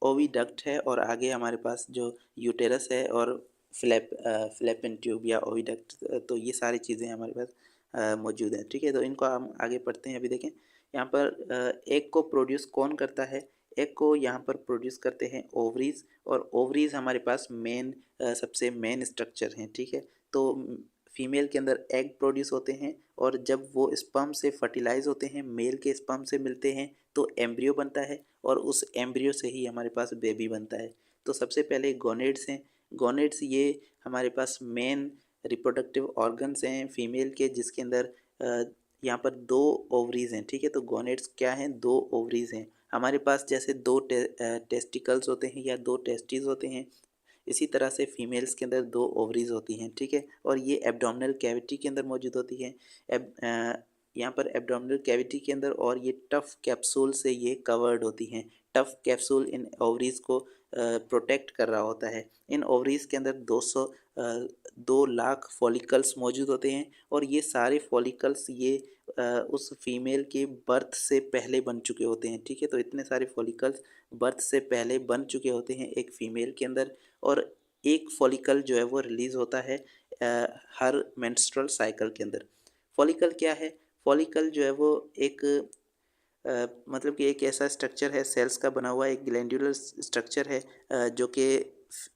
ओविडक्ट है, और आगे हमारे पास जो यूटेरस है और फ्लैपियन ट्यूब या ओविडक्ट। तो ये सारी चीज़ें हमारे पास मौजूद हैं। ठीक है। तो इनको हम आगे पढ़ते हैं। अभी देखें यहाँ पर एग को प्रोड्यूस कौन करता है? एग को यहाँ पर प्रोड्यूस करते हैं ओवरीज, और ओवरीज हमारे पास सबसे मेन स्ट्रक्चर हैं। ठीक है। तो फीमेल के अंदर एग प्रोड्यूस होते हैं और जब वो स्पर्म से फर्टिलाइज होते हैं, मेल के स्पर्म से मिलते हैं, तो एम्ब्रियो बनता है और उस एम्ब्रियो से ही हमारे पास बेबी बनता है। तो सबसे पहले गोनेड्स हैं। गोनेड्स ये हमारे पास मेन रिप्रोडक्टिव ऑर्गन्स हैं फीमेल के, जिसके अंदर यहाँ पर 2 ओवरीज हैं, ठीक है। तो गोनेड्स क्या हैं, 2 ओवरीज हैं हमारे पास। जैसे 2 टेस्टिकल्स होते हैं या 2 टेस्टिस होते हैं, इसी तरह से फीमेल्स के अंदर 2 ओवरीज होती हैं, ठीक है। और ये एब्डोमिनल कैविटी के अंदर मौजूद होती है। यहाँ पर एब्डोमिनल कैविटी के अंदर, और ये टफ कैप्सूल से ये कवर्ड होती हैं। टफ कैप्सूल इन ओवरीज को प्रोटेक्ट कर रहा होता है। इन ओवरीज के अंदर 2 लाख फॉलिकल्स मौजूद होते हैं, और ये सारे फॉलिकल्स ये उस फीमेल के बर्थ से पहले बन चुके होते हैं, ठीक है। तो इतने सारे फॉलिकल्स बर्थ से पहले बन चुके होते हैं एक फीमेल के अंदर, और एक फॉलिकल जो है वो रिलीज़ होता है हर मेंस्ट्रुअल साइकिल के अंदर। फॉलिकल क्या है, फॉलिकल जो है वो एक मतलब कि एक ऐसा स्ट्रक्चर है, सेल्स का बना हुआ एक ग्लैंडुलर स्ट्रक्चर है, जो कि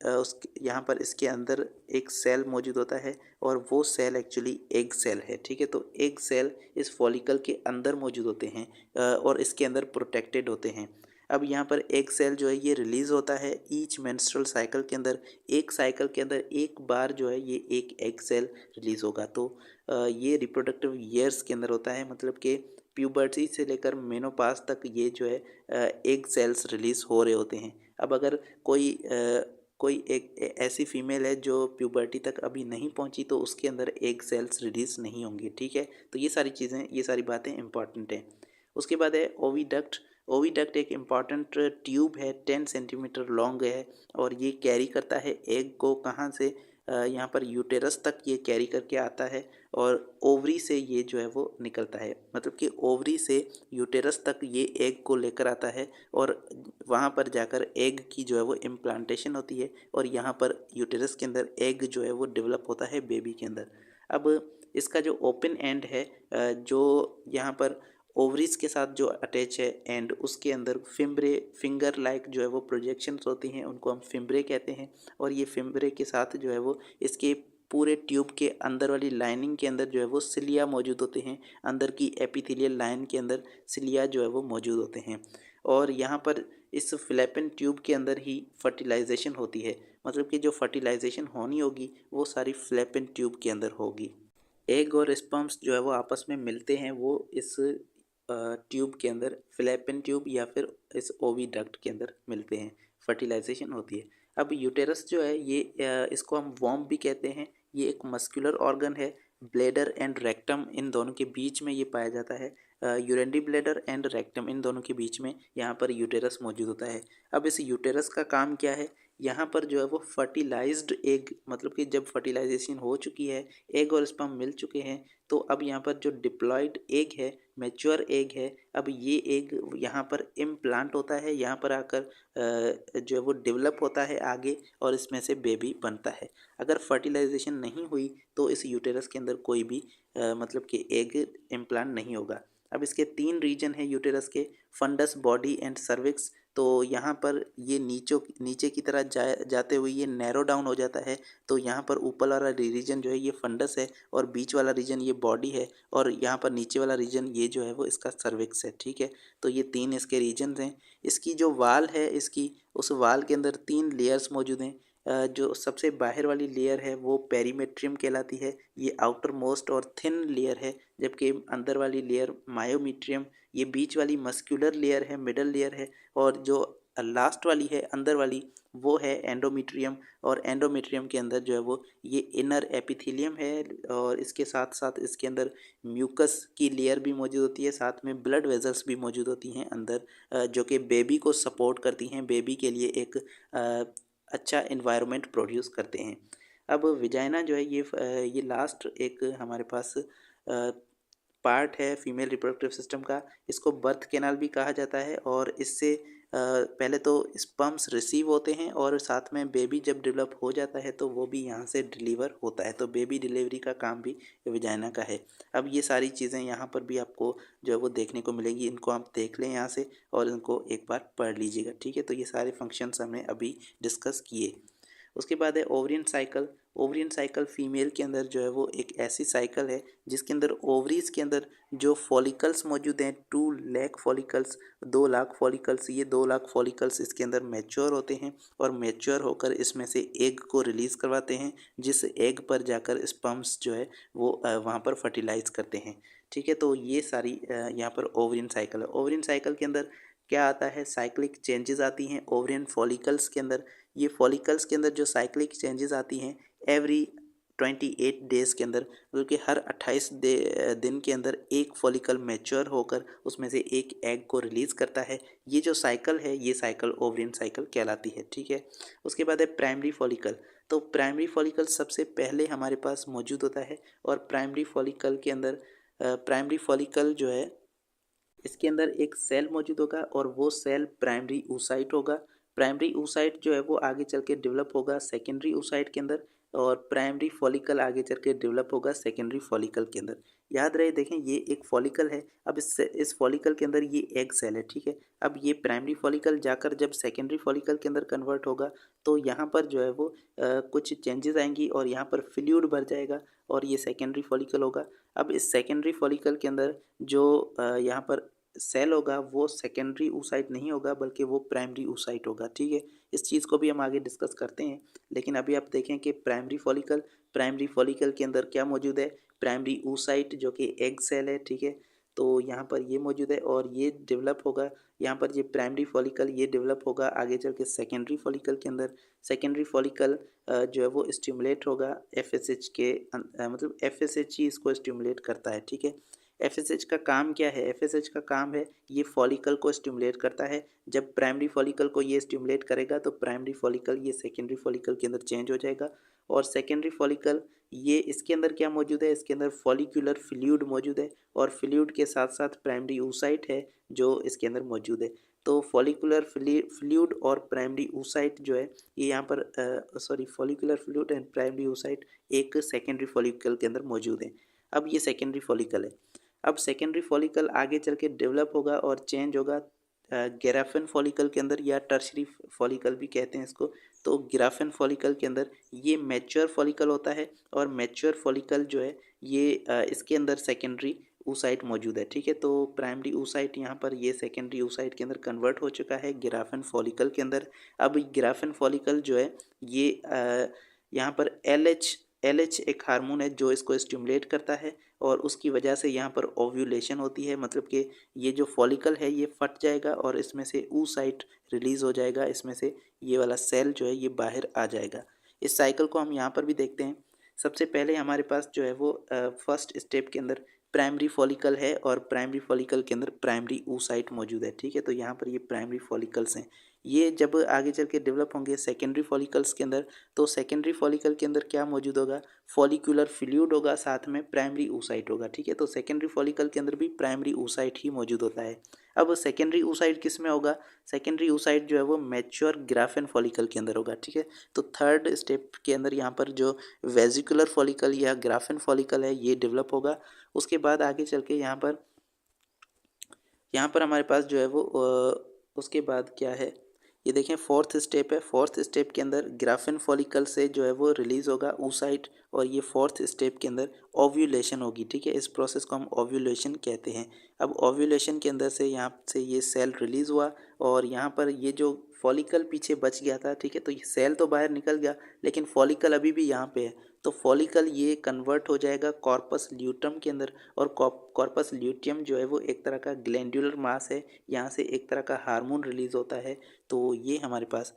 उस यहाँ पर इसके अंदर एक सेल मौजूद होता है, और वो सेल एक्चुअली एग सेल है, ठीक है। तो एग सेल इस फॉलिकल के अंदर मौजूद होते हैं और इसके अंदर प्रोटेक्टेड होते हैं। अब यहाँ पर एग सेल जो है ये रिलीज़ होता है ईच मेंस्ट्रुअल साइकिल के अंदर। एक साइकिल के अंदर एक बार जो है ये एक एग सेल रिलीज़ होगा। तो ये रिप्रोडक्टिव ईयर्स के अंदर होता है, मतलब कि प्यूबर्टी से लेकर मेनोपाज तक ये जो है एग सेल्स रिलीज़ हो रहे होते हैं। अब अगर कोई एक ऐसी फीमेल है जो प्यूबर्टी तक अभी नहीं पहुंची, तो उसके अंदर एग सेल्स रिलीज़ नहीं होंगे, ठीक है। तो ये सारी चीज़ें, ये सारी बातें इंपॉर्टेंट हैं। उसके बाद है ओविडक्ट। ओविडक्ट एक इम्पॉर्टेंट ट्यूब है, 10 सेंटीमीटर लॉन्ग है, और ये कैरी करता है एग को कहाँ से, यहाँ पर यूटेरस तक ये कैरी करके आता है, और ओवरी से ये जो है वो निकलता है। मतलब कि ओवरी से यूटेरस तक ये एग को लेकर आता है, और वहाँ पर जाकर एग की जो है वो इम्प्लांटेशन होती है, और यहाँ पर यूटेरस के अंदर एग जो है वो डेवलप होता है बेबी के अंदर। अब इसका जो ओपन एंड है, जो यहाँ पर ओवरीज के साथ जो अटैच है एंड, उसके अंदर फिंगर लाइक जो है वो प्रोजेक्शंस होती हैं, उनको हम फिम्ब्रे कहते हैं। और ये फिम्ब्रे के साथ जो है वो इसके पूरे ट्यूब के अंदर वाली लाइनिंग के अंदर जो है वो सिलिया मौजूद होते हैं। अंदर की एपिथेलियल लाइन के अंदर सिलिया जो है वो मौजूद होते हैं, और यहाँ पर इस फ्लैपेन ट्यूब के अंदर ही फर्टिलाइजेशन होती है। मतलब कि जो फर्टिलाइजेशन होनी होगी वो सारी फ्लैपेन ट्यूब के अंदर होगी। एग और स्पर्म्स जो है वो आपस में मिलते हैं, वो इस ट्यूब के अंदर, फ्लैपेन ट्यूब या फिर इस ओविडक्ट के अंदर मिलते हैं, फर्टिलाइजेशन होती है। अब यूटेरस जो है ये इसको हम वॉम्ब भी कहते हैं। ये एक मस्कुलर ऑर्गन है, ब्लेडर एंड रेक्टम इन दोनों के बीच में ये पाया जाता है। यूरेनरी ब्लेडर एंड रेक्टम इन दोनों के बीच में यहाँ पर यूटेरस मौजूद होता है। अब इस यूटेरस का काम क्या है, यहाँ पर जो है वो फर्टिलाइज्ड एग, मतलब कि जब फर्टिलाइजेशन हो चुकी है, एग और स्पर्म मिल चुके हैं, तो अब यहाँ पर जो डिप्लॉयड एग है, मैच्योर एग है, अब ये एग यहाँ पर इम्प्लांट होता है, यहाँ पर आकर जो है वो डेवलप होता है आगे, और इसमें से बेबी बनता है। अगर फर्टिलाइजेशन नहीं हुई तो इस यूटेरस के अंदर कोई भी मतलब कि एग इम्प्लांट नहीं होगा। अब इसके 3 रीजन है यूटेरस के, फंडस, बॉडी एंड सर्विक्स। तो यहाँ पर ये नीचे की तरह जाते हुए ये नैरो डाउन हो जाता है। तो यहाँ पर ऊपर वाला रीजन जो है ये फंडस है, और बीच वाला रीजन ये बॉडी है, और यहाँ पर नीचे वाला रीजन ये जो है वो इसका सर्विक्स है, ठीक है। तो ये 3 इसके रीजन हैं। इसकी जो वाल है, इसकी उस वाल के अंदर 3 लेयर्स मौजूद हैं। जो सबसे बाहर वाली लेयर है वो पेरीमेट्रियम कहलाती है, ये आउटर मोस्ट और थिन लेयर है, जबकि अंदर वाली लेयर मायोमीट्रियम, ये बीच वाली मस्कुलर लेयर है, मिडल लेयर है, और जो लास्ट वाली है अंदर वाली वो है एंडोमीट्रियम। और एंडोमीट्रियम के अंदर जो है वो ये इनर एपिथेलियम है, और इसके साथ साथ इसके अंदर म्यूकस की लेयर भी मौजूद होती है, साथ में ब्लड वेजल्स भी मौजूद होती हैं अंदर, जो कि बेबी को सपोर्ट करती हैं, बेबी के लिए एक अच्छा इन्वायरमेंट प्रोड्यूस करते हैं। अब विजाइना जो है ये लास्ट एक हमारे पास पार्ट है फीमेल रिप्रोडक्टिव सिस्टम का। इसको बर्थ कैनाल भी कहा जाता है, और इससे पहले तो स्पर्म्स रिसीव होते हैं, और साथ में बेबी जब डेवलप हो जाता है तो वो भी यहाँ से डिलीवर होता है। तो बेबी डिलीवरी का काम भी विजाइना का है। अब ये सारी चीज़ें यहाँ पर भी आपको जो है वो देखने को मिलेगी, इनको आप देख लें यहाँ से, और इनको एक बार पढ़ लीजिएगा, ठीक है। तो ये सारे फंक्शंस हमने अभी डिस्कस किए। उसके बाद है ovarian cycle. Ovarian cycle female के अंदर जो है वो एक ऐसी साइकिल है जिसके अंदर ओवरीज के अंदर जो फॉलिकल्स मौजूद हैं, 2 लाख फॉलिकल्स, 2 लाख फॉलिकल्स, ये 2 लाख फॉलिकल्स इसके अंदर मैच्योर होते हैं, और मैच्योर होकर इसमें से एग को रिलीज़ करवाते हैं, जिस एग पर जाकर स्पर्म्स जो है वो वहाँ पर फर्टिलाइज करते हैं, ठीक है। तो ये सारी यहाँ पर ओवरियन साइकिल है। ओवरियन साइकिल के अंदर क्या आता है, साइक्लिक चेंजेस आती हैं ओवरियन फॉलिकल्स के अंदर। ये फॉलिकल्स के अंदर जो साइक्लिक चेंजेस आती हैं एवरी 28 डेज़ के अंदर, मतलब कि हर 28 दिन के अंदर एक फॉलिकल मैच्योर होकर उसमें से एक एग को रिलीज़ करता है। ये जो साइकिल है ये साइकिल ओवरियन साइकिल कहलाती है। ठीक है। उसके बाद है प्राइमरी फॉलिकल। तो प्राइमरी फॉलिकल सबसे पहले हमारे पास मौजूद होता है और प्राइमरी फॉलिकल के अंदर प्राइमरी फॉलिकल जो है इसके अंदर एक सेल मौजूद होगा और वो सेल प्राइमरी oocyte होगा। प्राइमरी oocyte जो है वो आगे चल के डेवलप होगा सेकेंडरी oocyte के अंदर, और प्राइमरी फॉलिकल आगे चल के डेवलप होगा सेकेंडरी फॉलिकल के अंदर। याद रहे, देखें ये एक फॉलिकल है, अब इस फॉलिकल के अंदर ये एग सेल है। ठीक है। अब ये प्राइमरी फॉलिकल जाकर जब सेकेंडरी फॉलिकल के अंदर कन्वर्ट होगा तो यहाँ पर जो है वो कुछ चेंजेस आएंगी और यहाँ पर फ्लूइड भर जाएगा और ये सेकेंडरी फॉलिकल होगा। अब इस सेकेंडरी फॉलिकल के अंदर जो यहाँ पर सेल होगा वो सेकेंडरी oocyte नहीं होगा बल्कि वो प्राइमरी oocyte होगा। ठीक है। इस चीज़ को भी हम आगे डिस्कस करते हैं, लेकिन अभी आप देखें कि प्राइमरी फॉलिकल के अंदर क्या मौजूद है, प्राइमरी oocyte जो कि एग सेल है। ठीक है। तो यहाँ पर ये मौजूद है और ये डेवलप होगा, यहाँ पर ये प्राइमरी फॉलिकल ये डेवलप होगा आगे चल के सेकेंडरी फॉलिकल के अंदर। सेकेंडरी फॉलिकल जो है वो स्टिमुलेट होगा FSH के मतलब FSH ही इसको स्टिमुलेट करता है। ठीक है। FSH का काम क्या है, FSH का काम है ये फॉलिकल को स्टिमुलेट करता है। जब प्राइमरी फॉलिकल को ये स्टिमुलेट करेगा तो प्राइमरी फॉलिकल ये सेकेंडरी फॉलिकल के अंदर चेंज हो जाएगा और सेकेंडरी फॉलिकल ये इसके अंदर क्या मौजूद है, इसके अंदर फॉलिकुलर फ्लूइड मौजूद है और फ्लूइड के साथ साथ प्राइमरी oocyte है जो इसके अंदर मौजूद है। तो फॉलिकुलर फ्लूइड और प्राइमरी oocyte जो है ये यहाँ पर follicular fluid and primary oocyte एक सेकेंडरी फॉलिकल के अंदर मौजूद है। अब ये सेकेंडरी फॉलिकल है। अब सेकेंडरी फॉलिकल आगे चल के डेवलप होगा और चेंज होगा गिराफिन फॉलिकल के अंदर या टर्शरी फॉलिकल भी कहते हैं इसको। तो गिराफिन फॉलिकल के अंदर ये मैच्योर फॉलिकल होता है और मैच्योर फॉलिकल जो है ये इसके अंदर सेकेंडरी oocyte मौजूद है। ठीक है। तो प्राइमरी oocyte यहाँ पर ये सेकेंडरी oocyte के अंदर कन्वर्ट हो चुका है गिराफिन फॉलिकल के अंदर। अब गिराफिन फॉलिकल जो है ये यहाँ पर LH एक हार्मोन है जो इसको स्टिमुलेट करता है और उसकी वजह से यहाँ पर ओव्यूलेशन होती है, मतलब कि ये जो फॉलिकल है ये फट जाएगा और इसमें से oocyte रिलीज़ हो जाएगा, इसमें से ये वाला सेल जो है ये बाहर आ जाएगा। इस साइकिल को हम यहाँ पर भी देखते हैं। सबसे पहले हमारे पास जो है वो फर्स्ट स्टेप के अंदर प्राइमरी फॉलिकल है और प्राइमरी फॉलिकल के अंदर प्राइमरी oocyte मौजूद है। ठीक है। तो यहाँ पर ये प्राइमरी फॉलिकल्स हैं, ये जब आगे चल के डेवलप होंगे सेकेंडरी फॉलिकल्स के अंदर तो सेकेंडरी फॉलिकल के अंदर क्या मौजूद होगा, फॉलिकुलर फ्लूइड होगा, साथ में प्राइमरी oocyte होगा। ठीक है। तो सेकेंडरी फॉलिकल के अंदर भी प्राइमरी oocyte ही मौजूद होता है। अब सेकेंडरी oocyte किस में होगा, सेकेंडरी oocyte जो है वो मैच्योर ग्राफिन फॉलिकल के अंदर होगा। ठीक है। तो थर्ड स्टेप के अंदर यहाँ पर जो वेजिकुलर फॉलिकल या ग्राफिन फॉलिकल है ये डेवलप होगा। उसके बाद आगे चल के यहाँ पर हमारे पास जो है वो उसके बाद क्या है, ये देखें फोर्थ स्टेप है। फोर्थ स्टेप के अंदर ग्राफिन फॉलिकल से जो है वो रिलीज़ होगा oocyte और ये फोर्थ स्टेप के अंदर ओव्यूलेशन होगी। ठीक है। इस प्रोसेस को हम ओव्यूलेशन कहते हैं। अब ओव्यूलेशन के अंदर से यहाँ से ये सेल रिलीज़ हुआ और यहाँ पर ये जो फॉलिकल पीछे बच गया था, ठीक है, तो ये सेल तो बाहर निकल गया लेकिन फॉलिकल अभी भी यहाँ पे है। तो फॉलिकल ये कन्वर्ट हो जाएगा कॉर्पस ल्यूटम के अंदर और कॉर्पस ल्यूटियम जो है वो एक तरह का ग्लैंडुलर मास है, यहाँ से एक तरह का हार्मोन रिलीज़ होता है। तो ये हमारे पास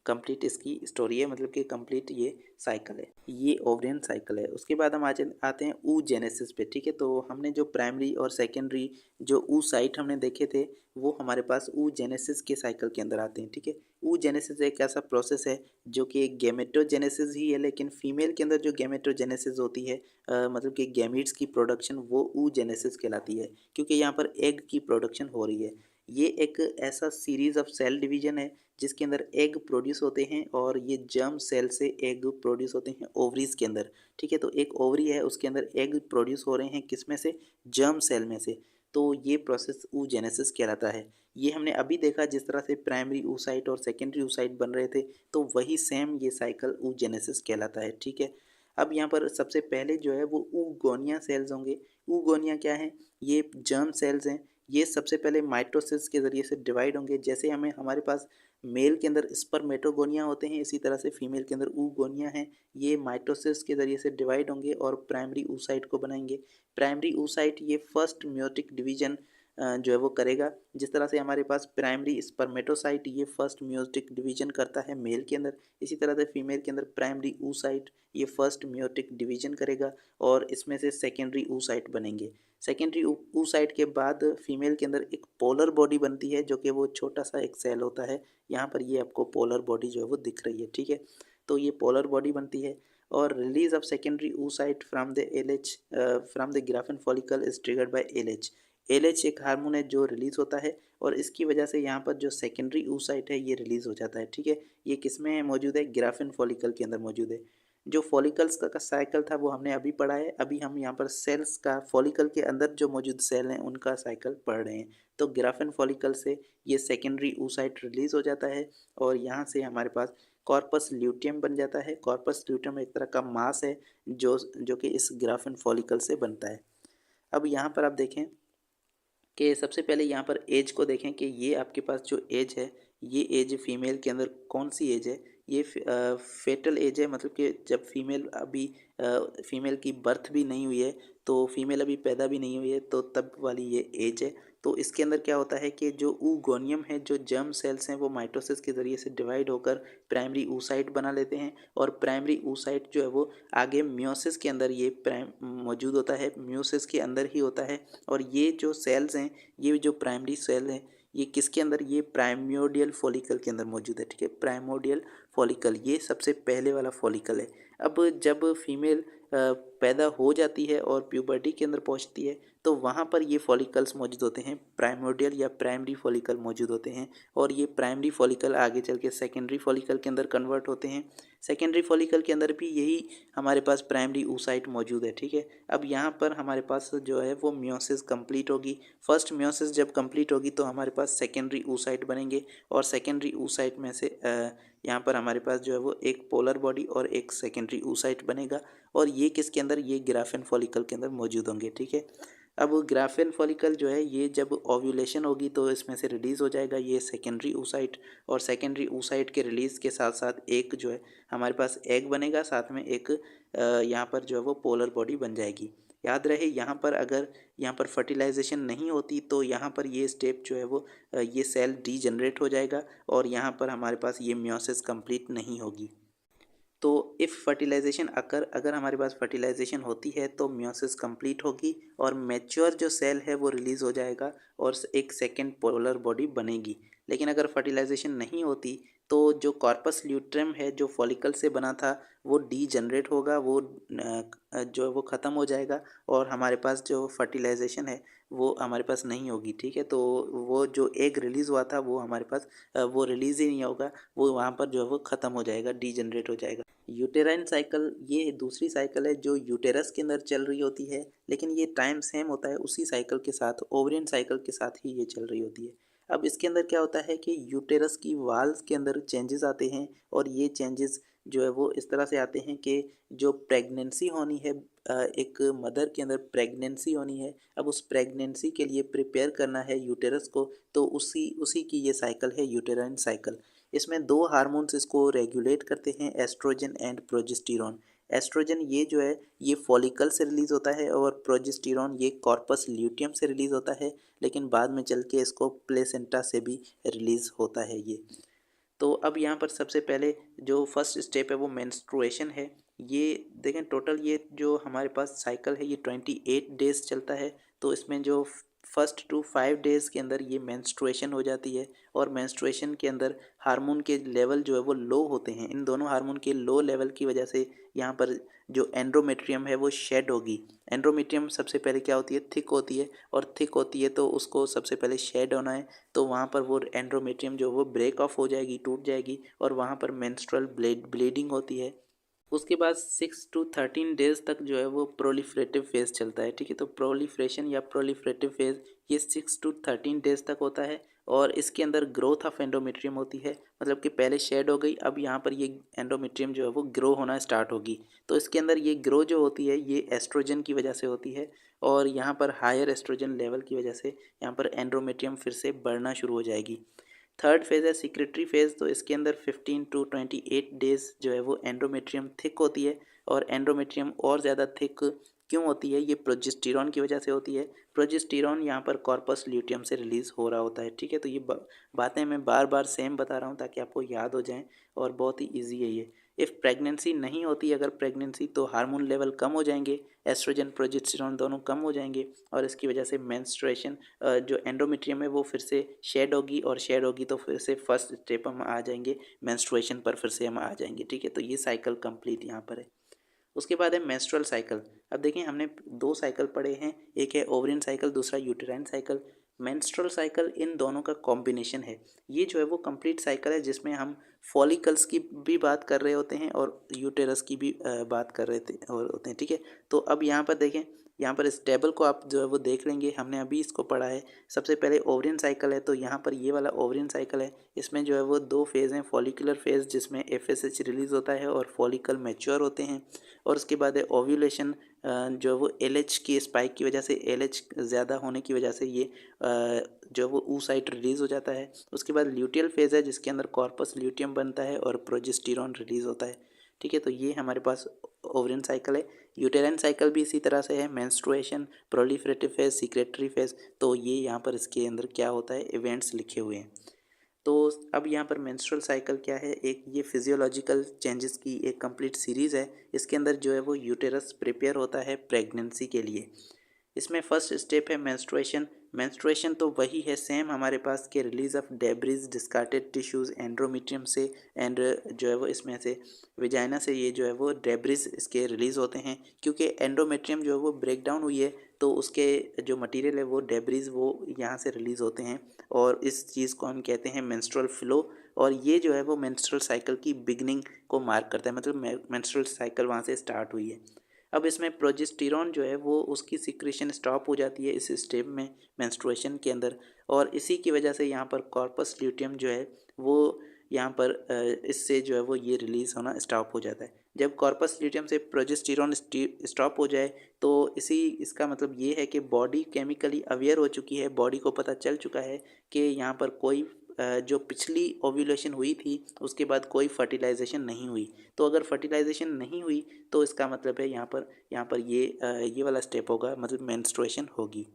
कंप्लीट इसकी स्टोरी है, मतलब कि कंप्लीट ये साइकिल है, ये ओवरियन साइकिल है। उसके बाद हम आते हैं oogenesis पे। ठीक है। तो हमने जो प्राइमरी और सेकेंडरी जो oocyte हमने देखे थे वो हमारे पास oogenesis के साइकिल के अंदर आते हैं। ठीक है। oogenesis एक ऐसा प्रोसेस है जो कि गैमेटोजेनेसिस ही है, लेकिन फीमेल के अंदर जो गैमेटोजेनेसिस होती है मतलब कि गैमीट्स की प्रोडक्शन वो oogenesis कहलाती है, क्योंकि यहाँ पर एग की प्रोडक्शन हो रही है। ये एक ऐसा सीरीज ऑफ सेल डिवीजन है जिसके अंदर एग प्रोड्यूस होते हैं और ये जर्म सेल से एग प्रोड्यूस होते हैं ओवरीज के अंदर। ठीक है। तो एक ओवरी है उसके अंदर एग प्रोड्यूस हो रहे हैं, किस में से, जर्म सेल में से। तो ये प्रोसेस oogenesis कहलाता है। ये हमने अभी देखा जिस तरह से प्राइमरी oocyte और सेकेंडरी oocyte बन रहे थे, तो वही सेम ये साइकिल oogenesis कहलाता है। ठीक है। अब यहाँ पर सबसे पहले जो है वो oogonia सेल्स होंगे। oogonia क्या है, ये जर्म सेल्स हैं। ये सबसे पहले माइटोसिस के ज़रिए से डिवाइड होंगे। जैसे हमारे पास मेल के अंदर स्पर्मेटोगोनिया होते हैं, इसी तरह से फीमेल के अंदर oogonia हैं। ये माइटोसिस के ज़रिए से डिवाइड होंगे और प्राइमरी oocyte को बनाएंगे। प्राइमरी oocyte ये फर्स्ट म्योटिक डिवीजन जो है वो करेगा। जिस तरह से हमारे पास प्राइमरी स्पर्मेटोसाइट ये फर्स्ट म्योटिक डिवीजन करता है मेल के अंदर, इसी तरह से फीमेल के अंदर प्राइमरी oocyte ये फर्स्ट म्योटिक डिवीजन करेगा और इसमें से सेकेंडरी oocyte बनेंगे। सेकेंडरी oocyte के बाद फीमेल के अंदर एक पोलर बॉडी बनती है, जो कि वो छोटा सा एक सेल होता है। यहाँ पर ये आपको पोलर बॉडी जो है वो दिख रही है, ठीक है। तो ये पोलर बॉडी बनती है और release of secondary oocyte from the LH from the graphene follicle is triggered by LH। LH एक हार्मोन है जो रिलीज होता है और इसकी वजह से यहाँ पर जो सेकेंडरी oocyte है ये रिलीज हो जाता है, ठीक है। ये किस में मौजूद है? ग्राफिन फॉलिकल के अंदर मौजूद है। जो फॉलिकल्स का साइकिल था वो हमने अभी पढ़ा है। अभी हम यहाँ पर सेल्स का, फॉलिकल के अंदर जो मौजूद सेल हैं उनका साइकिल पढ़ रहे हैं। तो ग्राफिन फॉलिकल से ये सेकेंडरी oocyte रिलीज हो जाता है और यहाँ से हमारे पास कॉर्पस ल्यूटियम बन जाता है। कॉर्पस ल्यूटियम एक तरह का मास है जो कि इस ग्राफिन फॉलिकल से बनता है। अब यहाँ पर आप देखें कि सबसे पहले यहाँ पर एज को देखें कि ये आपके पास जो एज है, ये एज फीमेल के अंदर कौन सी एज है? ये फेटल एज है, मतलब कि जब फीमेल अभी फीमेल की बर्थ भी नहीं हुई है, तो फीमेल अभी पैदा भी नहीं हुई है, तो तब वाली ये एज है। तो इसके अंदर क्या होता है कि जो oogonia है, जो जर्म सेल्स हैं, वो माइटोसिस के ज़रिए से डिवाइड होकर प्राइमरी oocyte बना लेते हैं और प्राइमरी oocyte जो है वो आगे म्योसिस के अंदर ये प्राइम मौजूद होता है, म्योसिस के अंदर ही होता है। और ये जो सेल्स हैं, ये जो प्राइमरी सेल हैं, ये किसके अंदर? ये प्राइमोडियल फॉलिकल के अंदर मौजूद है, ठीक है। प्राइमोडियल फॉलिकल ये सबसे पहले वाला फॉलिकल है। अब जब फीमेल पैदा हो जाती है और प्यूबर्टी के अंदर पहुंचती है, तो वहाँ पर ये फॉलिकल्स मौजूद होते हैं, प्राइमोडियल या प्राइमरी फॉलिकल मौजूद होते हैं और ये प्राइमरी फॉलिकल आगे चल के सेकेंडरी फॉलिकल के अंदर कन्वर्ट होते हैं। सेकेंडरी फॉलिकल के अंदर भी यही हमारे पास प्राइमरी oocyte मौजूद है, ठीक है। अब यहाँ पर हमारे पास जो है वो म्योसिस कंप्लीट होगी। फर्स्ट म्योसिस जब कंप्लीट होगी तो हमारे पास सेकेंडरी oocyte बनेंगे और सेकेंडरी oocyte में से यहाँ पर हमारे पास जो है वो एक पोलर बॉडी और एक सेकेंडरी oocyte बनेगा और ये किसके अंदर? ये ग्राफिन फॉलिकल के अंदर मौजूद होंगे, ठीक है। अब ग्राफिन फॉलिकल जो है ये जब ओव्यूलेशन होगी तो इसमें से रिलीज़ हो जाएगा ये सेकेंडरी oocyte और सेकेंडरी oocyte के रिलीज़ के साथ साथ एक जो है हमारे पास एग बनेगा, साथ में एक यहाँ पर जो है वो पोलर बॉडी बन जाएगी। याद रहे यहाँ पर अगर यहाँ पर फर्टिलाइजेशन नहीं होती तो यहाँ पर ये स्टेप जो है वो ये सेल डीजनरेट हो जाएगा और यहाँ पर हमारे पास ये म्योसिस कंप्लीट नहीं होगी। तो इफ़ फर्टिलाइजेशन अगर हमारे पास फर्टिलाइजेशन होती है तो म्योसिस कंप्लीट होगी और मैच्योर जो सेल है वो रिलीज़ हो जाएगा और एक सेकेंड पोलर बॉडी बनेगी। लेकिन अगर फर्टिलाइजेशन नहीं होती तो जो कॉर्पस ल्यूट्रम है जो फॉलिकल से बना था वो डीजनरेट होगा, वो जो है वो ख़त्म हो जाएगा और हमारे पास जो फर्टिलाइजेशन है वो हमारे पास नहीं होगी, ठीक है। तो वो जो एग रिलीज़ हुआ था वो हमारे पास वो रिलीज़ ही नहीं होगा, वो वहाँ पर जो है वो ख़त्म हो जाएगा, डीजनरेट हो जाएगा। यूटेराइन साइकिल ये दूसरी साइकिल है जो यूटेरस के अंदर चल रही होती है, लेकिन ये टाइम सेम होता है उसी साइकिल के साथ, ओवरियन साइकिल के साथ ही ये चल रही होती है। अब इसके अंदर क्या होता है कि यूटेरस की वाल्स के अंदर चेंजेस आते हैं और ये चेंजेस जो है वो इस तरह से आते हैं कि जो प्रेगनेंसी होनी है, एक मदर के अंदर प्रेगनेंसी होनी है, अब उस प्रेगनेंसी के लिए प्रिपेयर करना है यूटेरस को, तो उसी उसी की ये साइकिल है यूटेराइन साइकिल। इसमें दो हार्मोन्स इसको रेगुलेट करते हैं, एस्ट्रोजन एंड प्रोजेस्टेरॉन। एस्ट्रोजन ये जो है ये फॉलिकल से रिलीज़ होता है और प्रोजेस्टेरॉन ये कॉर्पस ल्यूटियम से रिलीज़ होता है, लेकिन बाद में चल के इसको प्लेसेंटा से भी रिलीज़ होता है ये। तो अब यहाँ पर सबसे पहले जो फर्स्ट स्टेप है वो मेंस्ट्रुएशन है। ये देखें टोटल ये जो हमारे पास साइकिल है ये 28 डेज़ चलता है। तो इसमें जो फर्स्ट टू 5 डेज़ के अंदर ये मेंस्ट्रुएशन हो जाती है और मेंस्ट्रुएशन के अंदर हार्मोन के लेवल जो है वो लो होते हैं। इन दोनों हार्मोन के लो लेवल की वजह से यहाँ पर जो एंड्रोमेट्रियम है वो शेड होगी। एंड्रोमेट्रियम सबसे पहले क्या होती है? थिक होती है और थिक होती है तो उसको सबसे पहले शेड होना है, तो वहाँ पर वो एंड्रोमेट्रियम जो वो ब्रेक ऑफ हो जाएगी, टूट जाएगी और वहाँ पर मेंस्ट्रुअल ब्लीडिंग होती है। उसके बाद 6 to 13 डेज़ तक जो है वो प्रोलिफरेटिव फेज़ चलता है, ठीक है। तो प्रोलिफरेशन या प्रोलिफरेटिव फेज़ ये 6 to 13 डेज़ तक होता है और इसके अंदर ग्रोथ ऑफ एंडोमेट्रियम होती है, मतलब कि पहले शेड हो गई, अब यहाँ पर ये एंडोमेट्रियम जो है वो ग्रो होना स्टार्ट होगी। तो इसके अंदर ये ग्रो जो होती है ये एस्ट्रोजन की वजह से होती है और यहाँ पर हायर एस्ट्रोजन लेवल की वजह से यहाँ पर एंडोमेट्रियम फिर से बढ़ना शुरू हो जाएगी। थर्ड फेज़ है सिक्रेटरी फेज़, तो इसके अंदर 15 टू 28 डेज़ जो है वो एंडोमेट्रियम थिक होती है। और एंडोमेट्रियम और ज़्यादा थिक क्यों होती है? ये प्रोजेस्टेरॉन की वजह से होती है। प्रोजेस्टेरॉन यहाँ पर कॉर्पस ल्यूटियम से रिलीज़ हो रहा होता है, ठीक है। तो ये बातें मैं बार बार सेम बता रहा हूँ ताकि आपको याद हो जाएँ, और बहुत ही ईजी है ये। इफ़ प्रेगनेंसी नहीं होती अगर प्रेगनेंसी, तो हार्मोन लेवल कम हो जाएंगे, एस्ट्रोजन प्रोजेस्टेरॉन दोनों कम हो जाएंगे, और इसकी वजह से मेंस्ट्रुएशन जो एंडोमेट्रियम है वो फिर से शेड होगी, और शेड होगी तो फिर से फर्स्ट स्टेप हम आ जाएंगे मेंस्ट्रुएशन पर, फिर से हम आ जाएंगे, ठीक है। तो ये साइकिल कंप्लीट यहाँ पर है। उसके बाद है मेंस्ट्रुअल साइकिल। अब देखें हमने दो साइकिल पढ़े हैं, एक है ओवरियन साइकिल, दूसरा uterine cycle. Menstrual cycle in दोनों का कॉम्बिनेशन है। ये जो है वो कंप्लीट साइकिल है जिसमें हम फॉलिकल्स की भी बात कर रहे होते हैं और यूटेरस की भी बात कर रहे थे और होते हैं, ठीक है। तो अब यहाँ पर देखें, यहाँ पर इस टेबल को आप जो है वो देख लेंगे, हमने अभी इसको पढ़ा है। सबसे पहले ओवरियन साइकिल है, तो यहाँ पर ये वाला ओवरियन साइकिल है। इसमें जो है वो दो फेज़ हैं, फॉलिकुलर फेज़ जिसमें एफएसएच रिलीज़ होता है और फॉलिकल मैच्योर होते हैं। और उसके बाद है ओव्यूलेशन, जो वो एलएच की स्पाइक की वजह से, एलएच ज़्यादा होने की वजह से ये जो वो oocyte रिलीज़ हो जाता है। उसके बाद ल्यूटियल फेज़ है जिसके अंदर कॉर्पस ल्यूटियम बनता है और प्रोजेस्टेरॉन रिलीज़ होता है, ठीक है। तो ये हमारे पास ओवरियन साइकिल है। यूटेराइन साइकिल भी इसी तरह से है, menstruation, proliferative phase, secretory phase. तो ये यहाँ पर इसके अंदर क्या होता है, इवेंट्स लिखे हुए हैं। तो अब यहाँ पर मेंस्ट्रुअल साइकिल क्या है, एक ये फिजियोलॉजिकल चेंजेस की एक कंप्लीट सीरीज़ है। इसके अंदर जो है वो यूटेरस प्रिपेयर होता है प्रेगनेंसी के लिए। इसमें फर्स्ट स्टेप है मेंस्ट्रुएशन। मेंस्ट्रुएशन तो वही है सेम हमारे पास के रिलीज ऑफ डेब्रिज, डिस्कार्टेड टिश्यूज़ एंड्रोमीट्रियम से, एंड जो है वो इसमें से विजाइना से ये जो है वो डेब्रिज इसके रिलीज़ होते हैं, क्योंकि एंडोमेट्रियम जो है वो ब्रेक डाउन हुई है, तो उसके जो मटेरियल है वो डेब्रिज वो यहाँ से रिलीज़ होते हैं, और इस चीज़ को हम कहते हैं मेंस्ट्रुअल फ्लो। और ये जो है वो मेंस्ट्रुअल साइकिल की बिगनिंग को मार्क करता है, मतलब मेंस्ट्रुअल साइकिल वहाँ से स्टार्ट हुई है। अब इसमें प्रोजेस्टेरॉन जो है वो उसकी सिक्रेशन स्टॉप हो जाती है इस स्टेप में मेंस्ट्रुएशन के अंदर, और इसी की वजह से यहाँ पर कॉर्पस ल्यूटियम जो है वो यहाँ पर इससे जो है वो ये रिलीज़ होना स्टॉप हो जाता है। जब कॉर्पस ल्यूटियम से प्रोजेस्टेरॉन स्टॉप हो जाए, तो इसका मतलब ये है कि बॉडी केमिकली अवेयर हो चुकी है, बॉडी को पता चल चुका है कि यहाँ पर कोई जो पिछली ओव्यूलेशन हुई थी उसके बाद कोई फर्टिलाइजेशन नहीं हुई। तो अगर फर्टिलाइजेशन नहीं हुई तो इसका मतलब है यहाँ पर ये वाला स्टेप होगा, मतलब मेंस्ट्रुएशन होगी।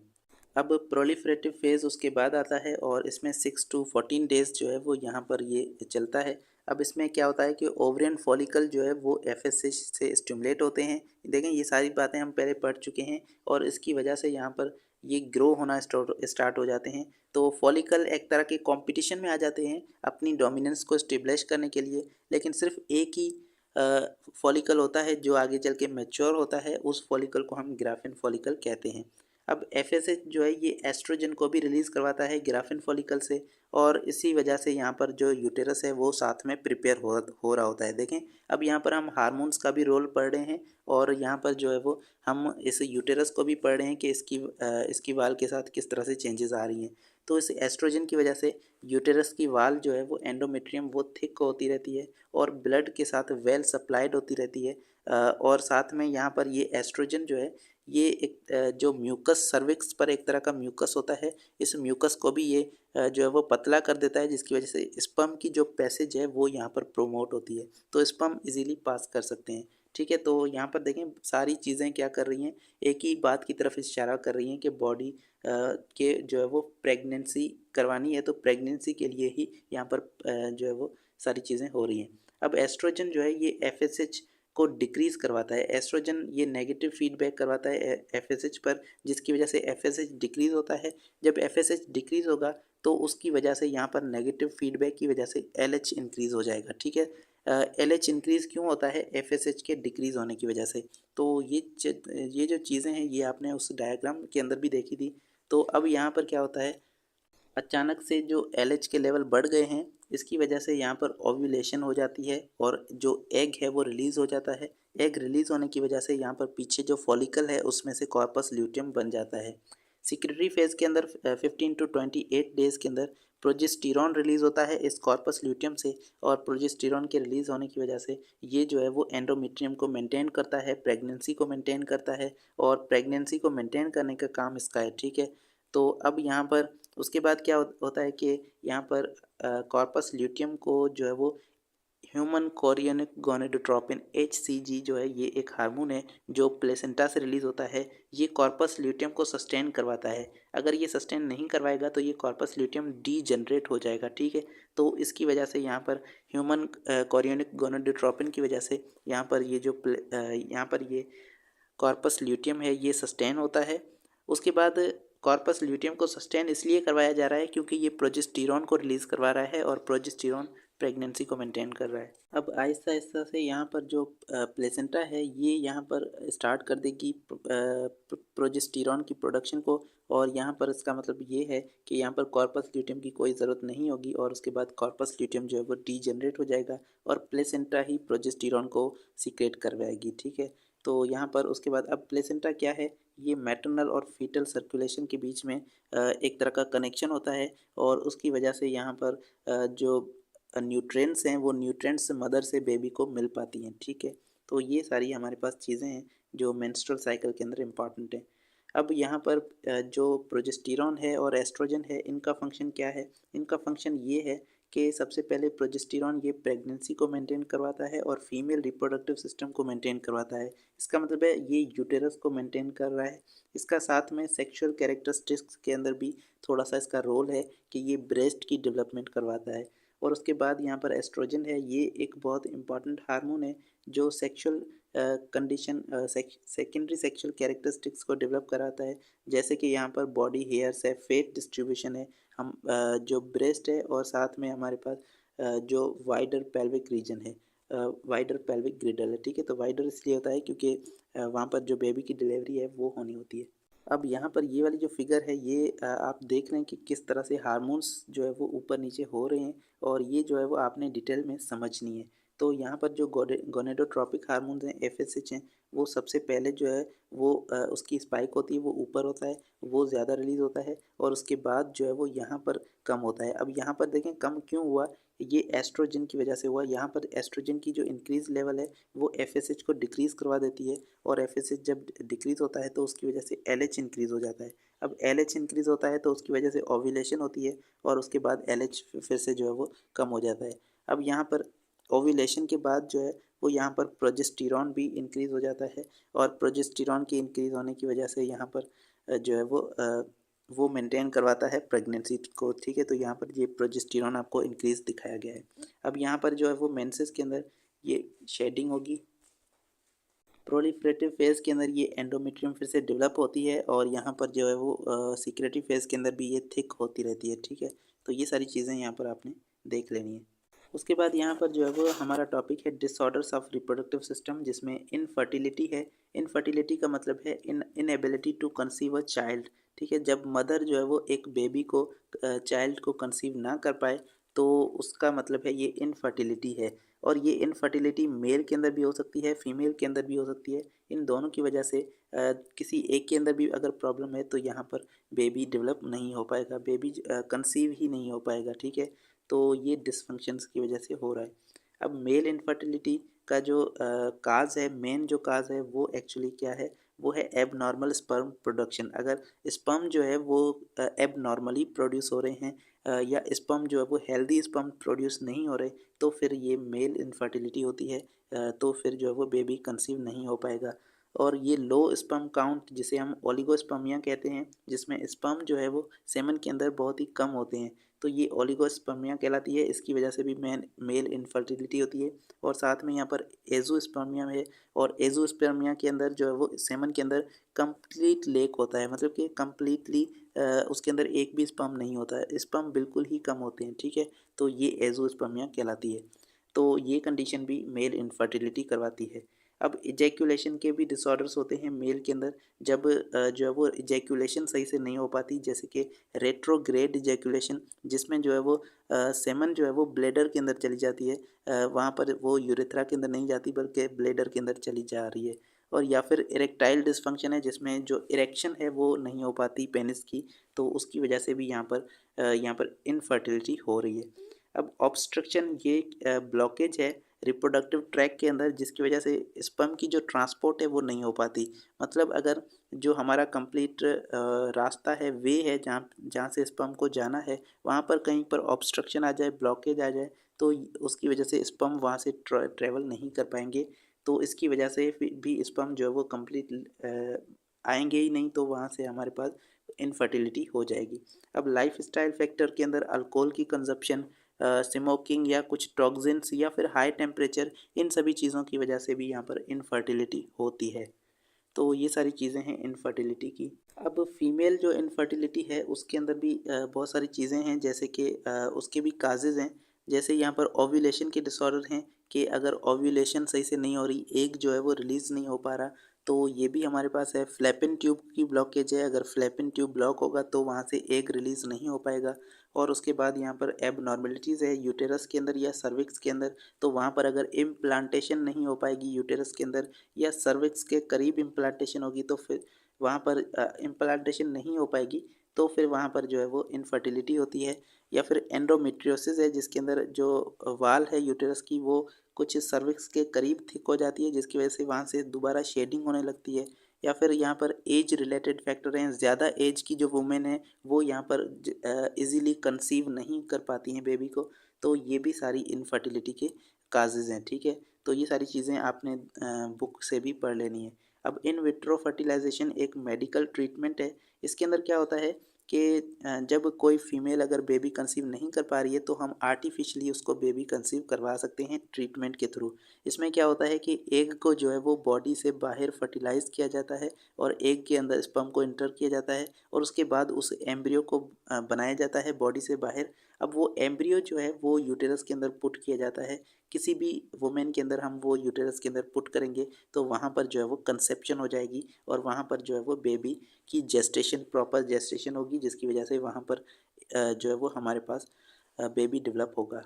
अब प्रोलिफरेटिव फेज़ उसके बाद आता है, और इसमें 6 टू 14 डेज़ जो है वो यहाँ पर ये चलता है। अब इसमें क्या होता है कि ओवरियन फॉलिकल जो है वो एफएसएच से स्टिमुलेट होते हैं। देखें ये सारी बातें हम पहले पढ़ चुके हैं, और इसकी वजह से यहाँ पर ये ग्रो होना स्टार्ट हो जाते हैं। तो फॉलिकल एक तरह के कंपटीशन में आ जाते हैं अपनी डोमिनेंस को स्टेब्लिश करने के लिए, लेकिन सिर्फ एक ही फॉलिकल होता है जो आगे चल के मैच्योर होता है, उस फॉलिकल को हम ग्राफिन फॉलिकल कहते हैं। अब एफएसएच जो है ये एस्ट्रोजन को भी रिलीज़ करवाता है ग्राफिन फॉलिकल से, और इसी वजह से यहाँ पर जो यूटेरस है वो साथ में प्रिपेयर हो रहा होता है। देखें अब यहाँ पर हम हार्मोन्स का भी रोल पढ़ रहे हैं, और यहाँ पर जो है वो हम इस यूटेरस को भी पढ़ रहे हैं कि इसकी वाल के साथ किस तरह से चेंजेस आ रही हैं। तो इस एस्ट्रोजन की वजह से यूटेरस की वाल जो है वो एंडोमेट्रियम वो थिक होती रहती है, और ब्लड के साथ वेल सप्लाइड होती रहती है। और साथ में यहाँ पर ये एस्ट्रोजन जो है ये एक जो म्यूकस सर्विक्स पर एक तरह का म्यूकस होता है, इस म्यूकस को भी ये जो है वो पतला कर देता है, जिसकी वजह से स्पर्म की जो पैसेज है वो यहाँ पर प्रोमोट होती है, तो स्पर्म इजीली पास कर सकते हैं, ठीक है। तो यहाँ पर देखें सारी चीज़ें क्या कर रही हैं, एक ही बात की तरफ इशारा कर रही हैं कि बॉडी के जो है वो प्रेगनेंसी करवानी है, तो प्रेगनेंसी के लिए ही यहाँ पर जो है वो सारी चीज़ें हो रही हैं। अब एस्ट्रोजन जो है ये एफएसएच को डिक्रीज़ करवाता है। एस्ट्रोजन ये नेगेटिव फीडबैक करवाता है एफएसएच पर, जिसकी वजह से एफएसएच डिक्रीज़ होता है। जब एफएसएच डिक्रीज़ होगा तो उसकी वजह से यहाँ पर नेगेटिव फीडबैक की वजह से एलएच इंक्रीज़ हो जाएगा, ठीक है। एलएच इंक्रीज़ क्यों होता है? एफएसएच के डिक्रीज़ होने की वजह से। तो ये जो चीज़ें हैं ये आपने उस डायग्राम के अंदर भी देखी थी। तो अब यहाँ पर क्या होता है, अचानक से जो एलएच के लेवल बढ़ गए हैं, इसकी वजह से यहाँ पर ओव्यूलेशन हो जाती है, और जो एग है वो रिलीज़ हो जाता है। एग रिलीज़ होने की वजह से यहाँ पर पीछे जो फॉलिकल है उसमें से कॉर्पस ल्यूटियम बन जाता है। सिक्रेटरी फेज़ के अंदर 15 टू 28 डेज़ के अंदर प्रोजेस्टेरॉन रिलीज़ होता है इस कॉर्पस ल्यूटियम से, और प्रोजेस्टेरॉन के रिलीज़ होने की वजह से ये जो है वो एंडोमेट्रियम को मेंटेन करता है, प्रेगनेंसी को मेंटेन करता है, और प्रेगनेंसी को मेंटेन करने का काम इसका है, ठीक है। तो अब यहाँ पर उसके बाद क्या होता है कि यहाँ पर कॉर्पस ल्यूटियम को जो है वो ह्यूमन कोरियनिक गोनेडोट्रोपिन HCG जो है ये एक हार्मोन है जो प्लेसेंटा से रिलीज होता है। ये कॉर्पस ल्यूटियम को सस्टेन करवाता है। अगर ये सस्टेन नहीं करवाएगा तो ये कॉर्पस ल्यूटियम डीजनरेट हो जाएगा, ठीक है। तो इसकी वजह से यहाँ पर ह्यूमन कोरियनिक गोनेडोट्रोपिन की वजह से यहाँ पर ये जो यहाँ पर ये कॉर्पस ल्यूटियम है ये सस्टेन होता है। उसके बाद कॉर्पस ल्यूटियम को सस्टेन इसलिए करवाया जा रहा है क्योंकि ये प्रोजेस्टेरॉन को रिलीज करवा रहा है और प्रोजेस्टेरॉन प्रेगनेंसी को मेंटेन कर रहा है। अब आहिस्ता आहिस्ता से यहाँ पर जो प्लेसेंटा है ये यहाँ पर स्टार्ट कर देगी प्रोजेस्टेरॉन की प्रोडक्शन को, और यहाँ पर इसका मतलब ये है कि यहाँ पर कॉर्पस ल्यूटियम की कोई ज़रूरत नहीं होगी और उसके बाद कॉर्पस ल्यूटियम जो है वो डीजनरेट हो जाएगा और प्लेसेंटा ही प्रोजेस्टेरॉन को सीक्रेट करवाएगी, ठीक है। तो यहाँ पर उसके बाद अब प्लेसेंटा क्या है, ये मैटरनल और फीटल सर्कुलेशन के बीच में एक तरह का कनेक्शन होता है और उसकी वजह से यहाँ पर जो न्यूट्रिएंट्स हैं वो न्यूट्रिएंट्स मदर से बेबी को मिल पाती हैं, ठीक है। तो ये सारी हमारे पास चीज़ें हैं जो मेंस्ट्रुअल साइकिल के अंदर इम्पॉर्टेंट हैं। अब यहाँ पर जो प्रोजेस्टेरॉन है और एस्ट्रोजन है इनका फंक्शन क्या है, इनका फंक्शन ये है कि सबसे पहले प्रोजेस्टेरॉन ये प्रेगनेंसी को मेंटेन करवाता है और फीमेल रिप्रोडक्टिव सिस्टम को मेंटेन करवाता है। इसका मतलब है ये यूटेरस को मेंटेन कर रहा है। इसका साथ में सेक्सुअल कैरेक्टरिस्टिक्स के अंदर भी थोड़ा सा इसका रोल है कि ये ब्रेस्ट की डेवलपमेंट करवाता है। और उसके बाद यहाँ पर एस्ट्रोजन है, ये एक बहुत इंपॉर्टेंट हार्मोन है जो sexual condition secondary sexual characteristics को डेवलप कराता है। जैसे कि यहाँ पर बॉडी हेयर्स है, फेट डिस्ट्रीब्यूशन है, हम जो ब्रेस्ट है और साथ में हमारे पास जो वाइडर पेल्विक रीजन है, वाइडर पेल्विक ग्रिडल है, ठीक है। तो वाइडर इसलिए होता है क्योंकि वहाँ पर जो बेबी की डिलीवरी है वो होनी होती है। अब यहाँ पर ये वाली जो फिगर है ये आप देख रहे हैं कि किस तरह से हार्मोन्स जो है वो ऊपर नीचे हो रहे हैं और ये जो है वो आपने डिटेल में समझनी है। तो यहाँ पर जो गोनेडोट्रोपिक हार्मोन्स हैं FSH हैं, वो सबसे पहले जो है वो उसकी स्पाइक होती है वो ऊपर होता है, वो ज़्यादा रिलीज़ होता है और उसके बाद जो है वो यहाँ पर कम होता है। अब यहाँ पर देखें कम क्यों हुआ, ये एस्ट्रोजन की वजह से हुआ। यहाँ पर एस्ट्रोजन की जो इंक्रीज लेवल है वो FSH को डिक्रीज़ करवा देती है और FSH जब डिक्रीज़ होता है तो उसकी वजह से LH इंक्रीज़ हो जाता है। अब LH इंक्रीज़ होता है तो उसकी वजह से ओव्यूलेशन होती है और उसके बाद LH फिर से जो है वो कम हो जाता है। अब यहाँ पर ओव्यूलेशन के बाद जो है वो यहाँ पर प्रोजेस्टेरॉन भी इंक्रीज़ हो जाता है और प्रोजेस्टेरॉन के इंक्रीज़ होने की वजह से यहाँ पर जो है वो मेंटेन करवाता है प्रेगनेंसी को, ठीक है। तो यहाँ पर ये प्रोजेस्टेरॉन आपको इंक्रीज़ दिखाया गया है। अब यहाँ पर जो है वो मेंसेस के अंदर ये शेडिंग होगी, प्रोलिफरेटिव फेज़ के अंदर ये एंडोमेट्रियम फिर से डेवलप होती है और यहाँ पर जो है वो सिक्रेटिव फेज़ के अंदर भी ये थिक होती रहती है, ठीक है। तो ये सारी चीज़ें यहाँ पर आपने देख लेनी है। उसके बाद यहाँ पर जो है वो हमारा टॉपिक है डिसऑर्डर्स ऑफ रिप्रोडक्टिव सिस्टम, जिसमें इनफर्टिलिटी है। इनफर्टिलिटी का मतलब है inability to conceive a child, ठीक है। जब मदर जो है वो एक बेबी को चाइल्ड को कंसीव ना कर पाए तो उसका मतलब है ये इनफर्टिलिटी है। और ये इनफर्टिलिटी मेल के अंदर भी हो सकती है, फीमेल के अंदर भी हो सकती है। इन दोनों की वजह से किसी एक के अंदर भी अगर प्रॉब्लम है तो यहाँ पर बेबी डेवलप नहीं हो पाएगा, बेबी कंसीव ही नहीं हो पाएगा, ठीक है। तो ये डिसफंक्शंस की वजह से हो रहा है। अब मेल इनफर्टिलिटी का जो काज है, मेन जो काज है वो एक्चुअली क्या है, वो है एबनॉर्मल स्पर्म प्रोडक्शन। अगर स्पर्म जो है वो एबनॉर्मली प्रोड्यूस हो रहे हैं या स्पर्म जो है वो हेल्दी स्पर्म प्रोड्यूस नहीं हो रहे तो फिर ये मेल इनफर्टिलिटी होती है। तो फिर जो है वो बेबी कंसीव नहीं हो पाएगा। और ये लो स्पर्म काउंट जिसे हम ओलिगोस्पर्मिया कहते हैं, जिसमें स्पर्म जो है वो सेमन के अंदर बहुत ही कम होते हैं, तो ये ओलिगोस्पर्मिया कहलाती है। इसकी वजह से भी मेल इनफर्टिलिटी होती है। और साथ में यहाँ पर एजोस्पर्मिया है और एजोस्पर्मिया के अंदर जो है वो सेमन के अंदर कंप्लीट लेक होता है, मतलब कि कंप्लीटली उसके अंदर एक भी स्पर्म नहीं होता है, स्पर्म बिल्कुल ही कम होते हैं, ठीक है। तो ये एजोस्पर्मिया कहलाती है। तो ये कंडीशन भी मेल इनफर्टिलिटी करवाती है। अब इजैक्यूलेशन के भी डिसऑर्डर्स होते हैं मेल के अंदर, जब जो है वो इजैक्यूलेशन सही से नहीं हो पाती, जैसे कि रेट्रोग्रेड इजैक्यूलेशन, जिसमें जो है वो सेमन जो है वो ब्लेडर के अंदर चली जाती है, वहाँ पर वो यूरेथ्रा के अंदर नहीं जाती बल्कि ब्लेडर के अंदर चली जा रही है। और या फिर इरेक्टाइल डिसफंक्शन है, जिसमें जो इरेक्शन है वो नहीं हो पाती पेनिस की, तो उसकी वजह से भी यहाँ पर इनफर्टिलिटी हो रही है। अब ऑब्स्ट्रक्शन ये ब्लॉकेज है रिप्रोडक्टिव ट्रैक के अंदर, जिसकी वजह से स्पर्म की जो ट्रांसपोर्ट है वो नहीं हो पाती। मतलब अगर जो हमारा कंप्लीट रास्ता है, वे है, जहाँ जहाँ से स्पर्म को जाना है, वहाँ पर कहीं पर ऑब्स्ट्रक्शन आ जाए, ब्लॉकेज आ जाए, तो उसकी वजह से स्पर्म वहाँ से ट्रैवल नहीं कर पाएंगे। तो इसकी वजह से भी स्पर्म जो है वो कंप्लीट आएंगे ही नहीं, तो वहाँ से हमारे पास इनफर्टिलिटी हो जाएगी। अब लाइफ स्टाइल फैक्टर के अंदर अल्कोहल की कंजप्शन, स्मोकिंग या कुछ टॉक्सिन्स या फिर हाई टेम्परेचर, इन सभी चीज़ों की वजह से भी यहाँ पर इनफर्टिलिटी होती है। तो ये सारी चीज़ें हैं इनफर्टिलिटी की। अब फीमेल जो इनफर्टिलिटी है उसके अंदर भी बहुत सारी चीज़ें हैं, जैसे कि उसके भी काजेज़ हैं। जैसे यहाँ पर ओव्यूलेशन के डिसऑर्डर हैं कि अगर ओव्यूलेशन सही से नहीं हो रही, एग जो है वो रिलीज़ नहीं हो पा रहा, तो ये भी हमारे पास है। फ्लैपिन ट्यूब की ब्लॉकेज है, अगर फ्लैपिन ट्यूब ब्लॉक होगा तो वहाँ से एग रिलीज़ नहीं हो पाएगा। और उसके बाद यहाँ पर एबनॉर्मेलिटीज़ है यूटेरस के अंदर या सर्विक्स के अंदर, तो वहाँ पर अगर इम्प्लांटेशन नहीं हो पाएगी यूटेरस के अंदर या सर्विक्स के करीब इम्प्लांटेशन होगी, तो फिर वहाँ पर इम्प्लांटेशन नहीं हो पाएगी, तो फिर वहाँ पर जो है वो इनफर्टिलिटी होती है। या फिर एंडोमेट्रियोसिस है, जिसके अंदर जो वाल है यूटेरस की वो कुछ सर्विक्स के करीब थिक हो जाती है, जिसकी वजह से वहाँ से दोबारा शेडिंग होने लगती है। या फिर यहाँ पर एज रिलेटेड फैक्टर हैं, ज़्यादा एज की जो वुमेन है वो यहाँ पर इजीली कंसीव नहीं कर पाती हैं बेबी को, तो ये भी सारी इनफर्टिलिटी के काजेज़ हैं, ठीक है। तो ये सारी चीज़ें आपने बुक से भी पढ़ लेनी है। अब इन विट्रो फर्टिलाइजेशन एक मेडिकल ट्रीटमेंट है। इसके अंदर क्या होता है कि जब कोई फीमेल अगर बेबी कंसीव नहीं कर पा रही है, तो हम आर्टिफिशियली उसको बेबी कंसीव करवा सकते हैं ट्रीटमेंट के थ्रू। इसमें क्या होता है कि एग को जो है वो बॉडी से बाहर फर्टिलाइज़ किया जाता है और एग के अंदर स्पर्म को इंटर किया जाता है और उसके बाद उस एम्ब्रियो को बनाया जाता है बॉडी से बाहर। अब वो एम्ब्रियो जो है वो यूटेरस के अंदर पुट किया जाता है। किसी भी वुमेन के अंदर हम वो यूटेरस के अंदर पुट करेंगे, तो वहाँ पर जो है वो कंसेप्शन हो जाएगी और वहाँ पर जो है वो बेबी की जेस्टेशन, प्रॉपर जेस्टेशन होगी, जिसकी वजह से वहाँ पर जो है वो हमारे पास बेबी डेवलप होगा।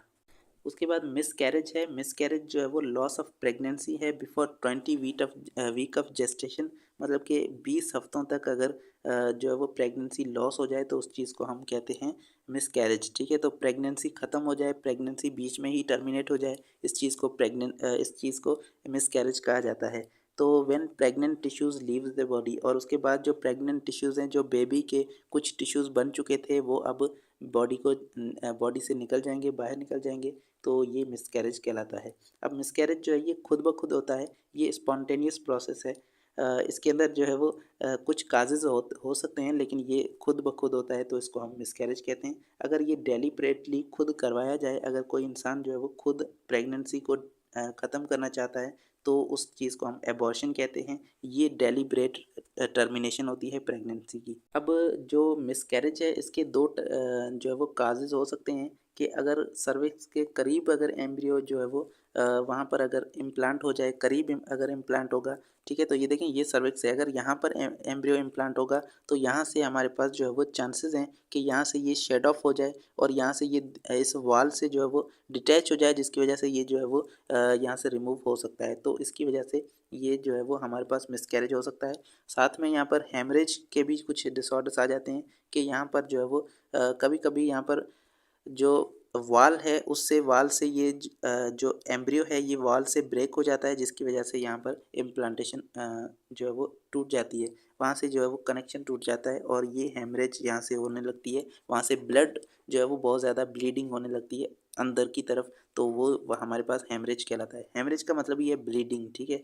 उसके बाद मिसकैरेज है। मिसकैरेज जो है वो लॉस ऑफ प्रेगनेंसी है बिफोर 20 वीक ऑफ जेस्टेशन, मतलब कि 20 हफ्तों तक अगर जो है वो प्रेगनेंसी लॉस हो जाए तो उस चीज़ को हम कहते हैं मिसकैरेज, ठीक है। तो प्रेगनेंसी ख़त्म हो जाए, प्रेगनेंसी बीच में ही टर्मिनेट हो जाए, इस चीज़ को मिसकैरेज कहा जाता है। तो when pregnant tissues leaves the body, और उसके बाद जो प्रेग्नेंट टिश्यूज़ हैं, जो बेबी के कुछ टिश्यूज़ बन चुके थे, वो अब बॉडी से निकल जाएंगे, बाहर निकल जाएंगे, तो ये मिसकैरेज कहलाता है। अब मिसकैरेज जो है ये खुद ब खुद होता है, ये स्पॉन्टेनियस प्रोसेस है। इसके अंदर जो है वो कुछ काजेज़ हो सकते हैं, लेकिन ये खुद ब खुद होता है, तो इसको हम मिसकैरेज कहते हैं। अगर ये डेलिबरेटली खुद करवाया जाए, अगर कोई इंसान जो है वो खुद प्रेगनेंसी को ख़त्म करना चाहता है, तो उस चीज़ को हम एबॉर्शन कहते हैं। ये डेलिब्रेट टर्मिनेशन होती है प्रेगनेंसी की। अब जो मिसकैरेज है इसके जो है वो काजेज़ हो सकते हैं कि अगर सर्विक्स के करीब अगर एम्ब्रियो जो है वो वहाँ पर अगर इम्प्लांट हो जाए, अगर इम्प्लांट होगा, ठीक है। तो ये देखें, ये सर्विक्स है, अगर यहाँ पर एम्ब्रियो इम्प्लांट होगा, तो यहाँ से हमारे पास जो है वो चांसेस हैं कि यहाँ से ये शेड ऑफ हो जाए और यहाँ से ये इस वॉल से जो है वो डिटैच हो जाए, जिसकी वजह से ये जो है वो यहाँ से रिमूव हो सकता है। तो इसकी वजह से ये जो है वो हमारे पास मिसकैरेज हो सकता है। साथ में यहाँ पर हेमरेज के भी कुछ डिसऑर्डर्स आ जाते हैं कि यहाँ पर जो है वो कभी-कभी यहाँ पर जो वाल से ये जो एम्ब्रियो है ये वाल से ब्रेक हो जाता है, जिसकी वजह से यहाँ पर इम्प्लांटेशन जो है वो टूट जाती है। वहाँ से जो है वो कनेक्शन टूट जाता है और ये हेमरेज यहाँ से होने लगती है। वहाँ से ब्लड जो है वो बहुत ज़्यादा ब्लीडिंग होने लगती है अंदर की तरफ, तो वो हमारे पास हेमरेज कहलाता है। हेमरेज का मतलब ये है ब्लीडिंग, ठीक है।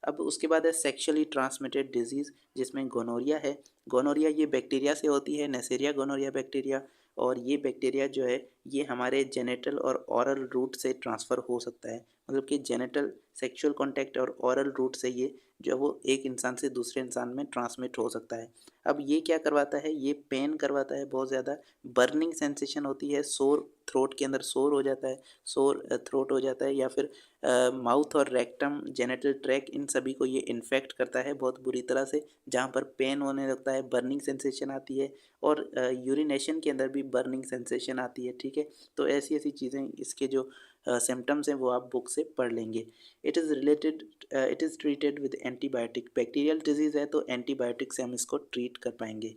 अब उसके बाद है सेक्सुअली ट्रांसमिटेड डिजीज़, जिसमें गोनोरिया है। गोनोरिया ये बैक्टीरिया से होती है, नेसेरिया गोनोरिया बैक्टीरिया, और ये बैक्टीरिया जो है ये हमारे जेनिटल और ओरल रूट से ट्रांसफ़र हो सकता है। मतलब कि जेनिटल सेक्सुअल कॉन्टैक्ट और ओरल रूट से ये जो है वो एक इंसान से दूसरे इंसान में ट्रांसमिट हो सकता है। अब ये क्या करवाता है, ये पेन करवाता है बहुत ज़्यादा, बर्निंग सेंसेशन होती है, सोर थ्रोट के अंदर सोर हो जाता है, सोर थ्रोट हो जाता है, या फिर माउथ और रेक्टम, जेनिटल ट्रैक, इन सभी को ये इन्फेक्ट करता है बहुत बुरी तरह से, जहाँ पर पेन होने लगता है, बर्निंग सेंसेशन आती है और यूरिनेशन के अंदर भी बर्निंग सेंसेशन आती है, ठीक है। तो ऐसी ऐसी चीज़ें, इसके जो सिम्टम्स हैं वो आप बुक से पढ़ लेंगे। It is treated with antibiotic. Bacterial disease है तो एंटीबायोटिक से हम इसको ट्रीट कर पाएंगे।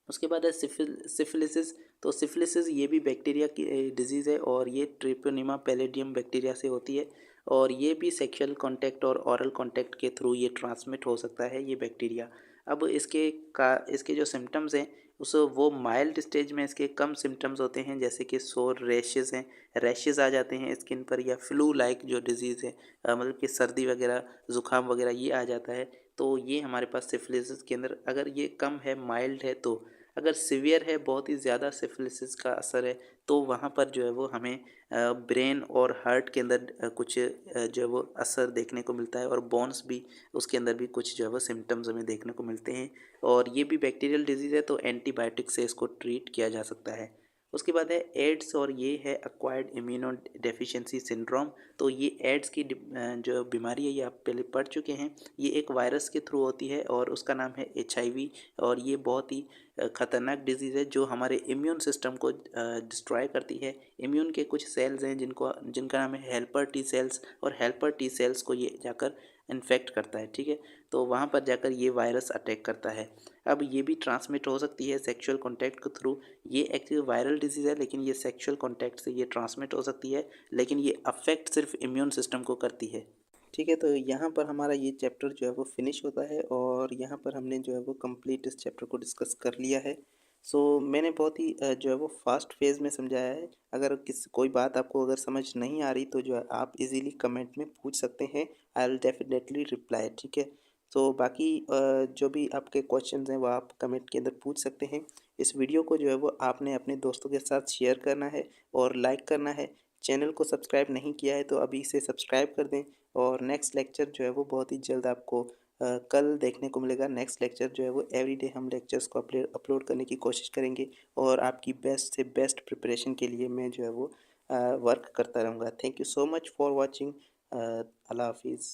उसके बाद है सिफिलिसिस। तो सिफिलिसिस ये भी बैक्टीरिया की डिजीज़ है और ये ट्रिपोनिमा पैलेडियम बैक्टीरिया से होती है और ये भी सेक्सुअल कांटेक्ट और ओरल कांटेक्ट के थ्रू ये ट्रांसमिट हो सकता है, ये बैक्टीरिया। अब इसके जो सिम्टम्स हैं वो माइल्ड स्टेज में इसके कम सिम्टम्स होते हैं, जैसे कि सोर रैशेज़ हैं, रैशेज़ आ जाते हैं स्किन पर, या फ्लू लाइक जो डिज़ीज़ है मतलब कि सर्दी वगैरह, ज़ुकाम वगैरह ये आ जाता है। तो ये हमारे पास सिफिलिसिस के अंदर अगर ये कम है, माइल्ड है तो। अगर सीवियर है, बहुत ही ज़्यादा सिफिलिसिस का असर है, तो वहाँ पर जो है वो हमें ब्रेन और हार्ट के अंदर कुछ जो है वो असर देखने को मिलता है, और बोन्स भी उसके अंदर भी कुछ जो है वो सिम्टम्स हमें देखने को मिलते हैं। और ये भी बैक्टीरियल डिजीज़ है, तो एंटीबायोटिक से इसको ट्रीट किया जा सकता है। उसके बाद है एड्स, और ये है एक्वायर्ड इम्यूनो डेफिशिएंसी सिंड्रोम। तो ये एड्स की जो बीमारी है ये आप पहले पढ़ चुके हैं। ये एक वायरस के थ्रू होती है और उसका नाम है HIV, और ये बहुत ही ख़तरनाक डिजीज़ है जो हमारे इम्यून सिस्टम को डिस्ट्रॉय करती है। इम्यून के कुछ सेल्स हैं जिनका नाम है हेल्पर टी सेल्स, और हेल्पर टी सेल्स को ये जाकर इन्फेक्ट करता है, ठीक है। तो वहाँ पर जाकर ये वायरस अटैक करता है। अब ये भी ट्रांसमिट हो सकती है सेक्सुअल कॉन्टैक्ट के थ्रू। ये एक्चुअली वायरल डिजीज़ है, लेकिन ये सेक्सुअल कॉन्टैक्ट से ये ट्रांसमिट हो सकती है, लेकिन ये अफेक्ट सिर्फ इम्यून सिस्टम को करती है, ठीक है। तो यहाँ पर हमारा ये चैप्टर जो है वो फिनिश होता है, और यहाँ पर हमने जो है वो कंप्लीट इस चैप्टर को डिस्कस कर लिया है। मैंने बहुत ही जो है वो फास्ट फेज़ में समझाया है। अगर कोई बात आपको अगर समझ नहीं आ रही, तो जो है आप इजीली कमेंट में पूछ सकते हैं। आई विल डेफिनेटली रिप्लाई, ठीक है। बाकी जो भी आपके क्वेश्चंस हैं वो आप कमेंट के अंदर पूछ सकते हैं। इस वीडियो को जो है वो आपने अपने दोस्तों के साथ शेयर करना है और लाइक करना है। चैनल को सब्सक्राइब नहीं किया है तो अभी इसे सब्सक्राइब कर दें। और नेक्स्ट लेक्चर जो है वो बहुत ही जल्द आपको कल देखने को मिलेगा। नेक्स्ट लेक्चर जो है वो एवरीडे हम लेक्चर्स को अपलोड करने की कोशिश करेंगे, और आपकी बेस्ट से बेस्ट प्रिपरेशन के लिए मैं जो है वो वर्क करता रहूँगा। Thank you so much for watching. अल्लाह हाफिज़।